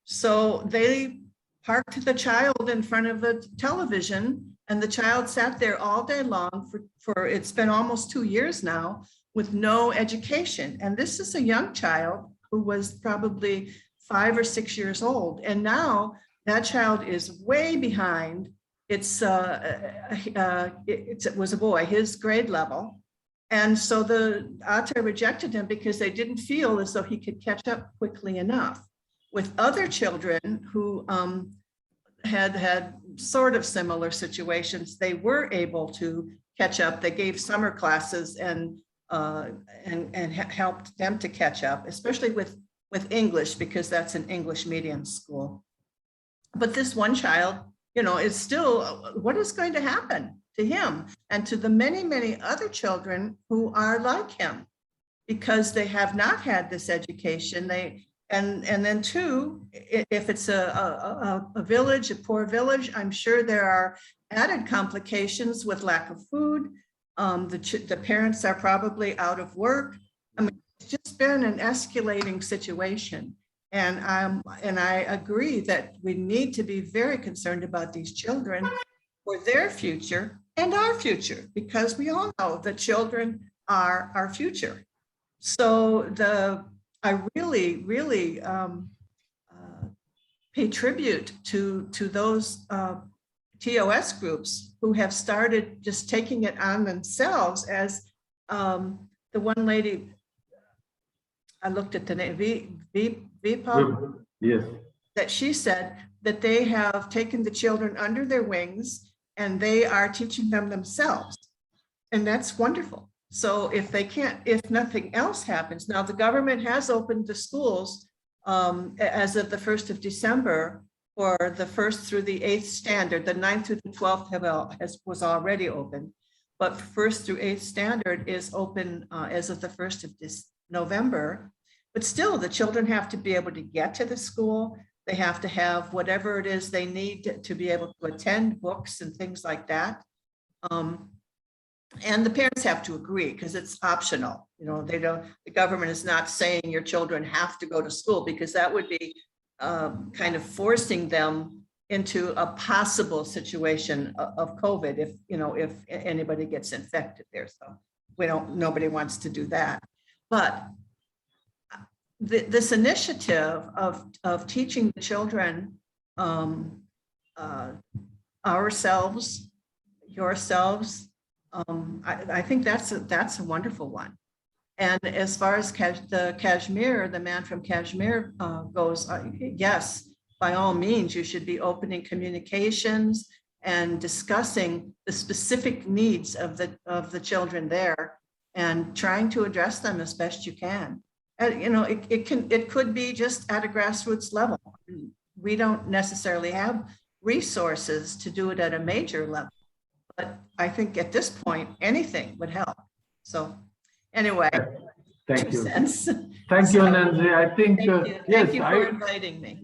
So they parked the child in front of the television, and the child sat there all day long for it's been almost 2 years now with no education. And this is a young child who was probably 5 or 6 years old. And now that child is way behind. It was a boy, his grade level. And so the ATA rejected him because they didn't feel as though he could catch up quickly enough. With other children who had sort of similar situations, they were able to catch up. They gave summer classes and helped them to catch up, especially with English, because that's an English medium school. But this one child, is still, what is going to happen to him and to the many, many other children who are like him, because they have not had this education. And then too, if it's a village, a poor village, I'm sure there are added complications with lack of food. The parents are probably out of work. I mean, it's just been an escalating situation. And I agree that we need to be very concerned about these children for their future and our future, because we all know that children are our future. So I really pay tribute to those TOS groups who have started just taking it on themselves, as the one lady, I looked at the name, Vipal, Yes. that she said, that they have taken the children under their wings and they are teaching them themselves. And that's wonderful. So if they can't, if nothing else happens, now the government has opened the schools as of the 1st of December for the 1st through the 8th standard. The 9th through the 12th was already open, but 1st through 8th standard is open as of the 1st of November. But still, the children have to be able to get to the school. They have to have whatever it is they need to be able to attend, books and things like that. And the parents have to agree because it's optional. You know, they don't, the government is not saying your children have to go to school, because that would be kind of forcing them into a possible situation of COVID if, you know, if anybody gets infected there. So nobody wants to do that. But this initiative of teaching the children ourselves, yourselves, I think that's a wonderful one. And as far as the man from Kashmir goes, yes, by all means, you should be opening communications and discussing the specific needs of the children there and trying to address them as best you can. And, you know, it could be just at a grassroots level. We don't necessarily have resources to do it at a major level. But I think at this point, anything would help. So anyway, thank you. Thank you, Nancy. I think, thank you for inviting me.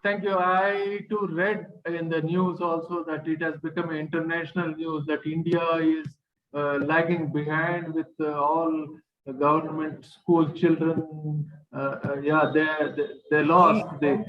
Thank you. I too read in the news also that it has become international news that India is lagging behind with all the government school children. They lost the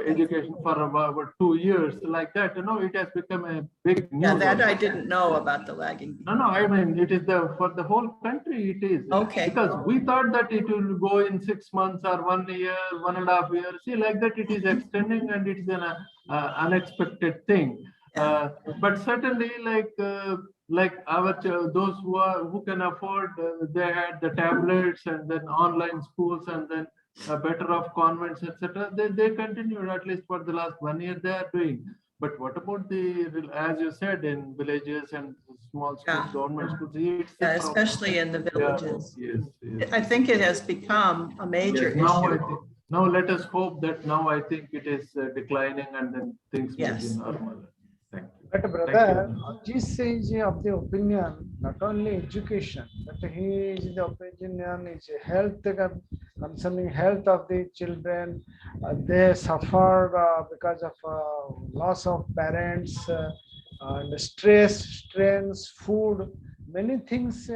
education for about 2 years, like that. You know, it has become a big news. Yeah, that I didn't know about the lagging. No, I mean, it is for the whole country. It is okay, because we thought that it will go in 6 months or 1 year, 1.5 years. See, like that, it is extending, and it is an unexpected thing. Yeah. But certainly, like those who can afford, they had the tablets and then online schools and then better off convents, etc. They continued, at least for the last 1 year they are doing. But what about as you said, in villages and small schools, government schools? Especially in the villages. Yes. I think it has become a major issue. Now let us hope that now I think it is declining and then things will be normal. Thank you. But brother, this is of the opinion, not only education, but he is the opinion is health, concerning health of the children. They suffer because of loss of parents and stress, strains, food, many things. Is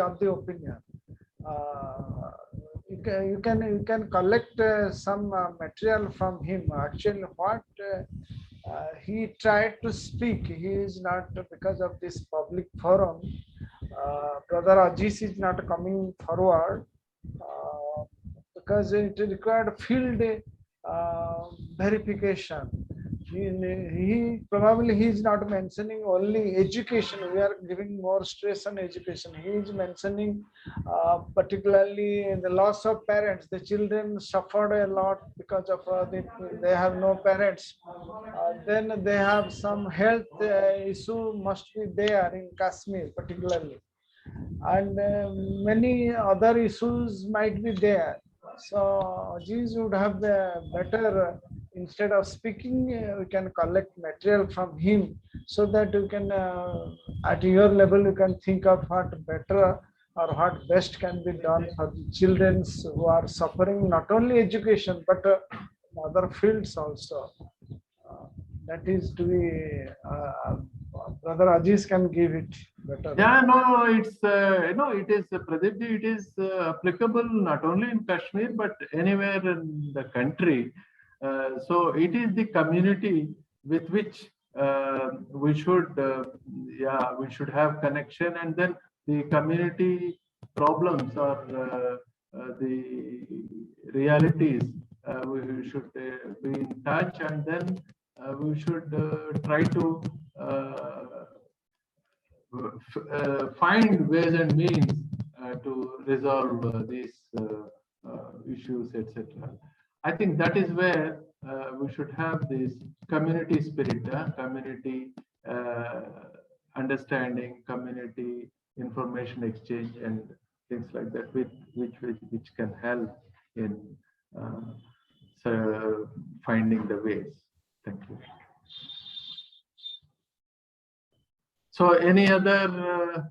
of the opinion. You can collect some material from him. Actually, what he tried to speak, he is not, because of this public forum. Brother Ajis is not coming forward because it required field verification. He probably he is not mentioning only education. We are giving more stress on education. He is mentioning particularly the loss of parents. The children suffered a lot because of they have no parents. Then they have some health issue must be there in Kashmir particularly, and many other issues might be there. So these would have the better, instead of speaking, we can collect material from him, so that you can, at your level, you can think of what better or what best can be done for the children who are suffering not only education but other fields also. That is to be, Brother Aziz can give it better. Yeah, no, it's it is Pradeep, it is applicable not only in Kashmir but anywhere in the country. So it is the community with which we should have connection, and then the community problems or the realities, we should be in touch, and then we should try to find ways and means to resolve these issues, etc. I think that is where we should have this community spirit, community understanding, community information exchange, and things like that, which can help in so finding the ways. Thank you. So, any other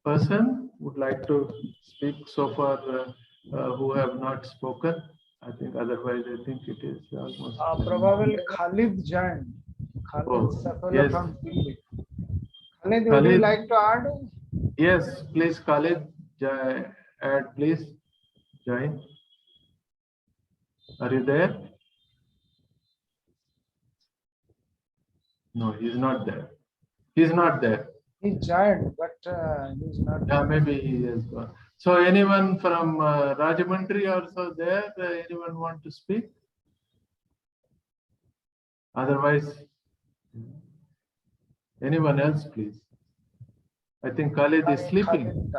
person would like to speak so far who have not spoken? I think otherwise I think it is almost. Probably Khalid joined. Khalid Safala yes. from Delhi. Khalid, would you Khalid. like to add? Yes, please, Khalid, add, please, join. Are you there? No, he's not there. He's not there. He joined, but he's not. Yeah, maybe he has gone. So, anyone from Rajamundry also there? Anyone want to speak? Otherwise, anyone else, please? I think Khalid is sleeping.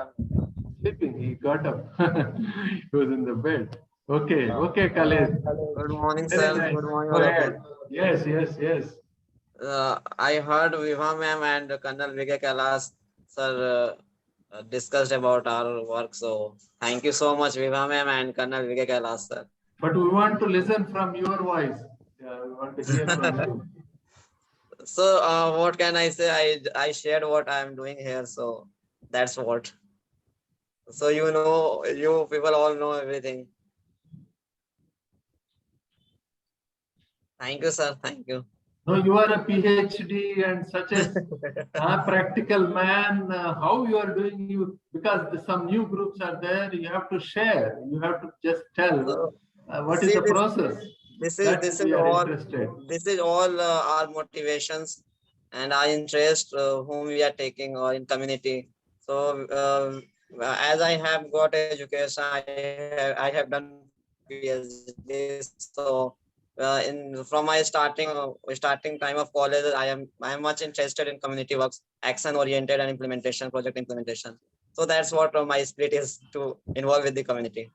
Sleeping, he got up. He was in the bed. Okay, okay, Khalid. Good morning, Very sir. nice. Good morning, Go all of ahead. Yes, yes, yes. you. I heard Viva ma'am and Colonel Vijay Kailas sir discussed about our work. So thank you so much, Viva ma'am and Colonel Vijay Kailas sir. But we want to listen from your voice. Yeah, we want to hear from you. So what can I say? I shared what I am doing here. So that's what. So you know, you people all know everything. Thank you, sir. Thank you. No, you are a PhD and such a practical man. How you are doing you, because some new groups are there, you have to share. You have to just tell what is the process. This is all our motivations and our interest whom we are taking or in community. So as I have got education, I have done PhD. So from my starting time of college, I am much interested in community works, action oriented and implementation, project implementation. So that's what my spirit is, to involve with the community.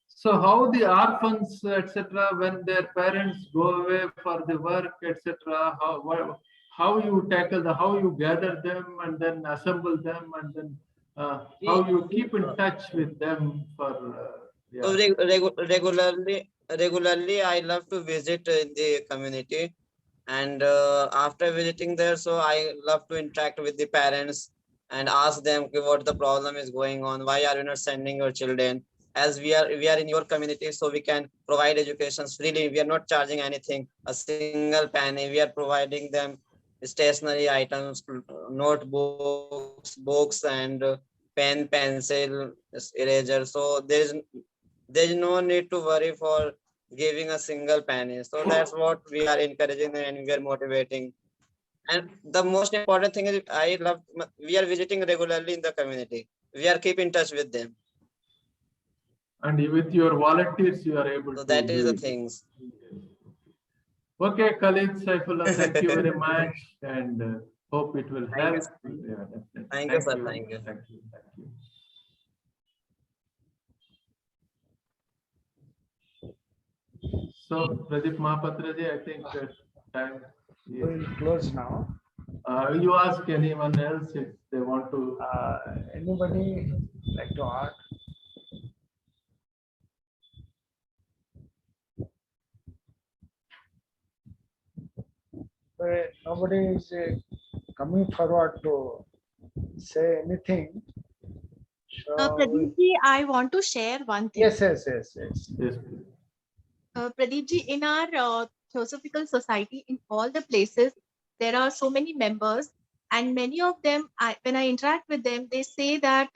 So how the orphans, etc., when their parents go away for the work, etc., how you tackle how you gather them and then assemble them, and then how you keep in touch with them for. Yeah. So regularly, I love to visit the community, and after visiting there, so I love to interact with the parents and ask them, okay, what the problem is going on, why are you not sending your children? As we are in your community, so we can provide education freely. We are not charging anything, a single penny. We are providing them stationery items, notebooks, books, and pen, pencil, eraser. So there is no need to worry for giving a single penny. So that's what we are encouraging and we are motivating. And the most important thing is we are visiting regularly in the community. We are keep in touch with them. And with your volunteers, you are able to. So that is the things. Okay, Khalid Saifullah, thank you very much, and hope it will help. Thank you, sir. Thank you. Thank you. Thank you. So, Pradeep Mahapatraji, I think time will close now. You ask anyone else if they want to. Anybody like to add? Nobody is coming forward to say anything. Pradeepji, I want to share one thing. Yes. Pradeepji, in our Theosophical society, in all the places, there are so many members, and many of them, when I interact with them, they say that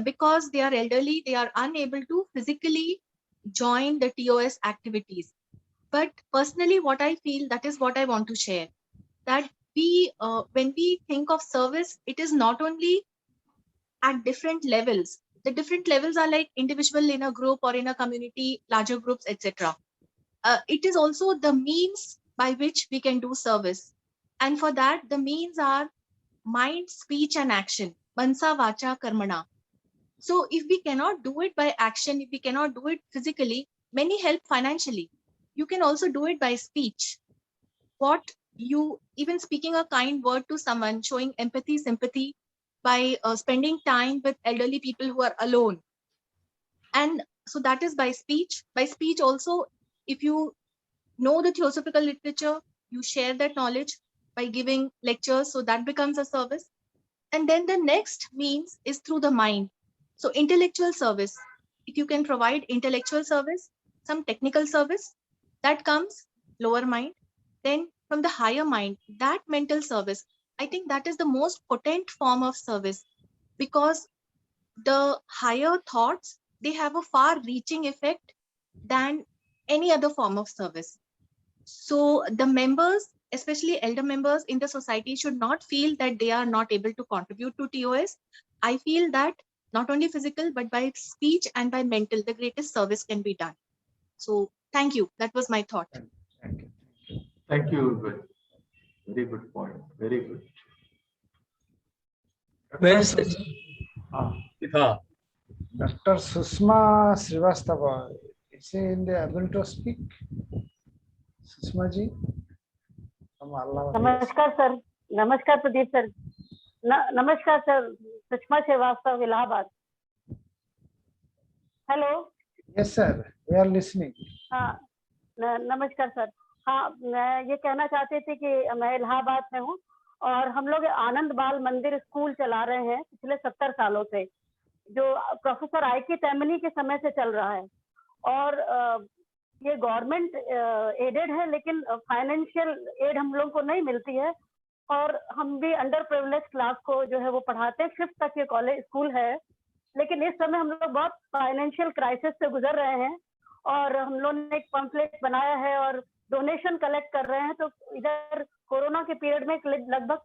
because they are elderly, they are unable to physically join the TOS activities. But personally, what I feel, that is what I want to share, that when we think of service, it is not only at different levels. The different levels are like individual, in a group, or in a community, larger groups, etc. It is also the means by which we can do service. And for that, the means are mind, speech, and action. Mansa, vacha, karmana. So if we cannot do it by action, if we cannot do it physically, many help financially. You can also do it by speech. What you, even speaking a kind word to someone, showing empathy, sympathy, by spending time with elderly people who are alone. And so that is by speech. By speech also, if you know the theosophical literature, you share that knowledge by giving lectures, so that becomes a service. And then the next means is through the mind. So intellectual service, if you can provide intellectual service, some technical service, that comes lower mind. Then from the higher mind, that mental service, I think that is the most potent form of service, because the higher thoughts, they have a far reaching effect than any other form of service. So the members, especially elder members in the society, should not feel that they are not able to contribute to TOS. I feel that not only physical, but by speech and by mental, the greatest service can be done. So thank you. That was my thought. Thank you. Thank you. Very good point. Very good. Where is it? Dr. Susma Srivastava, is she able to speak? Susma ji? नमस्कार sir, नमस्कार Pradeep sir, नमस्कार sir, Sushma Srivastava, Allahabad. Hello. Yes sir, we are listening. हाँ, नमस्कार sir. हाँ, मैं ये कहना चाहती थी कि मैं इलाहाबाद में हूँ और हम लोग आनंद बाल मंदिर स्कूल चला रहे हैं पिछले 70 सालों से, जो प्रोफेसर आई.के. तैमनी के समय से चल रहा है. और ये गवर्नमेंट एडेड है, लेकिन फाइनेंशियल एड हम लोग को नहीं मिलती है. और हम भी अंडर प्रिविलेज क्लास को जो है वो पढ़ाते हैं. 5th तक ये कॉलेज स्कूल है, लेकिन इस समय हम लोग बहुत फाइनेंशियल क्राइसिस से गुजर रहे हैं. और हम लोग ने एक पम्फलेट बनाया है और डोनेशन कलेक्ट कर रहे हैं. तो इधर कोरोना के पीरियड में लगभग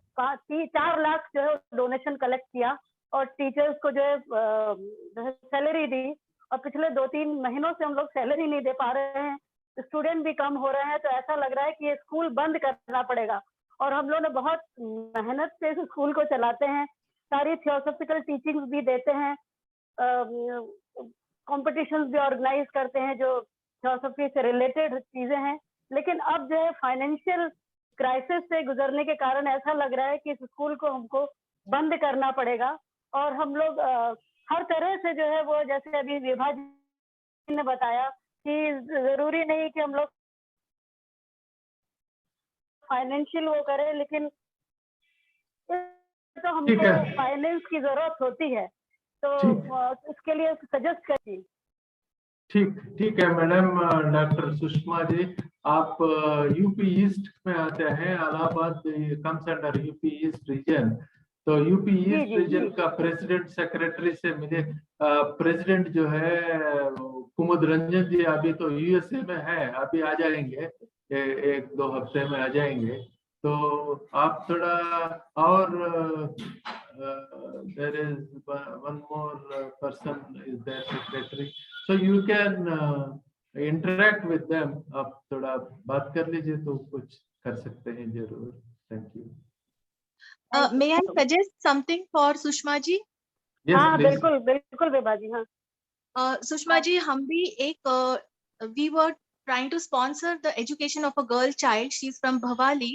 4 लाख जो है डोनेशन कलेक्ट किया और टीचर्स को जो है सैलरी दी. और पिछले 2-3 महीनों से हम लोग सैलरी नहीं दे पा रहे हैं, स्टूडेंट भी कम हो रहे हैं. तो ऐसा लग रहा है कि ये स्कूल बंद करना पड़ेगा. और हम लोग ने बहुत मेहनत से इस स्कूल को चलाते हैं, सारी थियोसॉफिकल टीचिंग्स भी देते हैं, कॉम्पिटिशन्स भी ऑर्गेनाइज करते हैं जो थियोसॉफी से रिलेटेड चीजें हैं. लेकिन अब जो है फाइनेंशियल क्राइसिस से गुजरने के कारण ऐसा लग रहा है कि इस स्कूल को हमको बंद करना पड़ेगा. और हम लोग हर तरह से जो है वो, जैसे अभी विभा जी ने बताया कि जरूरी नहीं कि हम लोग फाइनेंशियल वो करें, लेकिन तो हमको फाइनेंस की जरूरत होती है. तो इसके लिए सजेस्ट करिए. ठीक है मैडम. डॉक्टर सुषमा जी, आप यूपी ईस्ट में आते हैं. Allahabad comes under UP east region. तो यूपी ईस्ट रीजन का प्रेसिडेंट सेक्रेटरी से मिले. प्रेसिडेंट जो है कुमुद रंजन जी अभी तो यूएसए में है, अभी आ जाएंगे, 1-2 हफ्ते में आ जाएंगे. तो आप थोड़ा और there is one more person is there, secretary, so you can interact with them. आप थोड़ा बात कर लीजिए तो कुछ कर सकते हैं जरूर. Thank you. May I suggest something for Sushma ji? Yes, हाँ, please. बिल्कुल बिल्कुल विभा जी. हाँ, Sushma ji, हम भी एक we were trying to sponsor the education of a girl child. She's from Bhavali,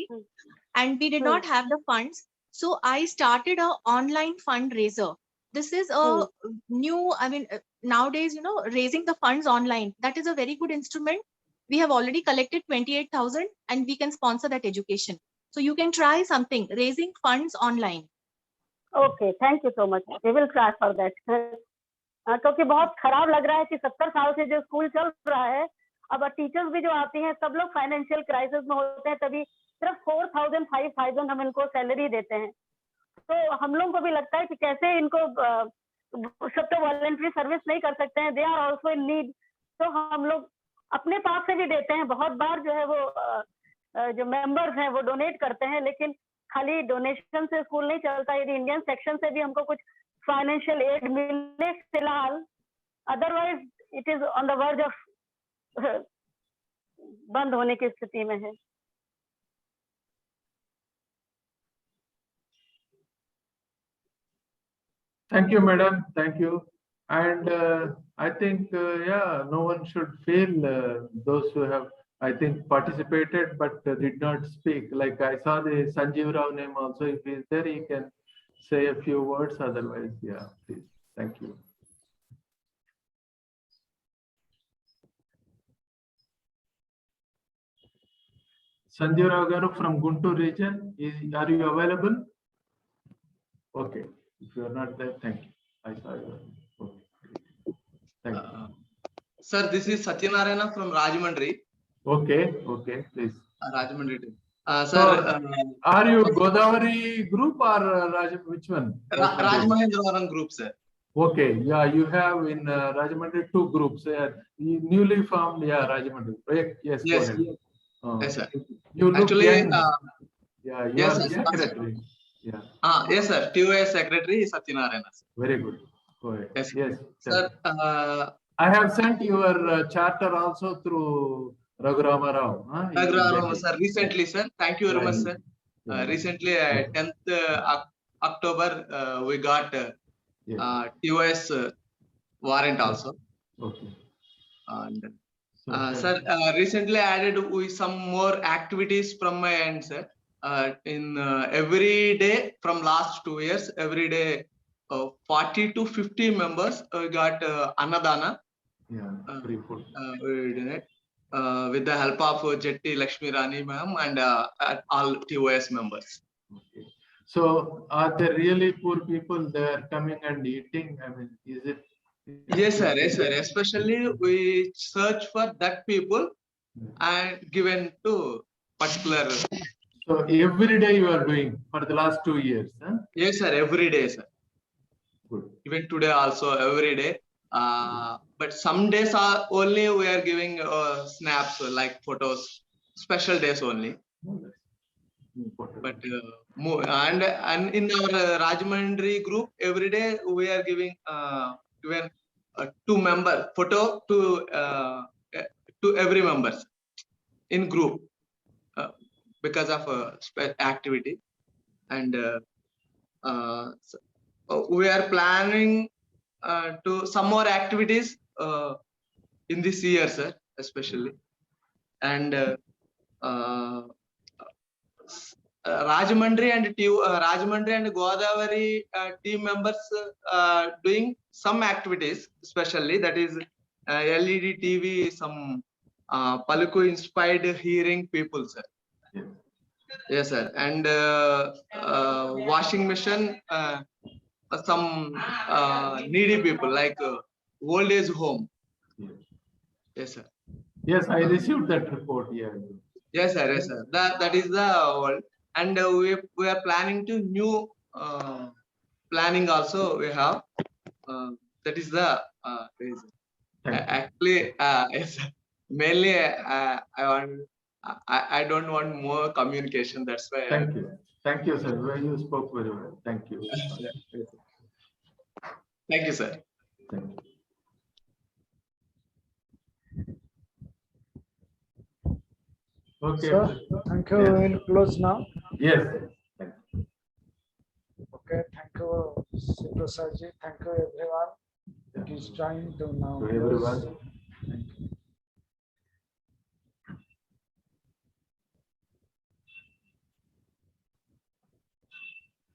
and we did not have the funds. So I started a online fundraiser. This is a new, I mean, nowadays, raising the funds online, that is a very good instrument. We have already collected 28,000 and we can sponsor that education. So you can try something, raising funds online. Okay, thank you so much. We will try for that. क्योंकि बहुत खराब लग रहा है कि 70 साल से जो स्कूल चल रहा है, अब टीचर्स भी जो आती हैं सब लोग फाइनेंशियल क्राइसिस में होते हैं, तभी सिर्फ 4,000 5,000 हम इनको सैलरी देते हैं. तो हम लोगों को भी लगता है कि कैसे इनको सब तो वॉलंटरी सर्विस नहीं कर सकते हैं, they are also in need. तो हम लोग अपने पास से भी देते हैं. बहुत बार जो है वो जो मेंबर्स हैं वो डोनेट करते हैं, लेकिन खाली डोनेशन से स्कूल नहीं चलता. यदि इंडियन सेक्शन से भी हमको कुछ फाइनेंशियल एड मिले फिलहाल, otherwise it is on the verge of बंद होने की स्थिति में है. Thank you, madam. Thank you. And I think, yeah, no one should feel those who have, I think, participated but did not speak. Like I saw the Sanjeev Rao name also. If he's there, he can say a few words. Otherwise, yeah, please. Thank you. Sanjeev Rao Garu from Guntur region, are you available? Okay. If you are not there, thank you. I saw you. Okay. Thank you. Sir, this is Satyanarayana from Rajamandri. Okay, okay, please. Rajamandri. So, Sir, are you Godavari group or which one? Rajamahendravaram group, sir. Okay, yeah, you have in Rajamandri 2 groups. Newly formed, yeah, Rajamandri. Yes, Yes, go ahead. yes, sir. You look Actually, young. Yeah, you yes, are the sir. secretary. Yeah. Yes, sir. TOS secretary Satyanarayana. Very good. Go ahead. Yes, yes sir. I have sent your charter also through Raghurama Rao. Raghurama, sir. Recently, sir. Thank you very much, sir. Yeah. Recently, 10th October, we got TOS warrant also. Okay. And sir, recently added with some more activities from my end, sir. In every day from last 2 years, every day 40 to 50 members got Annadana. Yeah, free food. We donate with the help of Jetti Lakshmi Rani ma'am and all TOS members. Okay. So are there really poor people? They are coming and eating? I mean, is it? Yes, sir. Yes, sir. Especially we search for that people and given to particular. So every day you are doing for the last 2 years, huh? Yes, sir. Every day, sir. Good. Even today also every day. But some days are only we are giving snaps like photos. Special days only. But and in our Rajamandri group, every day we are giving even 2 member photo to every members in group because of activity. And we are planning to some more activities in this year, sir, especially. And Rajamandri and Godavari team members doing some activities, especially that is LED TV, some Paluku inspired hearing people, sir. Yes, yes sir. And washing machine, some needy people like old age home. yes. Yes, sir. Yes, I received that report. Yeah. Yes, sir. Yes, sir. That is the world. And we are planning to new planning also we have. That is the reason. Actually, yes, mainly I don't want more communication. That's why. Thank you. Thank you, sir. You spoke very well. Thank you. Thank you, sir. Thank you. Okay. Sir, thank you. Yes. We'll close now. Yes. Okay, thank you, K.Sivaprasad ji. Thank you, everyone. It is time to now. To everyone. Thank you.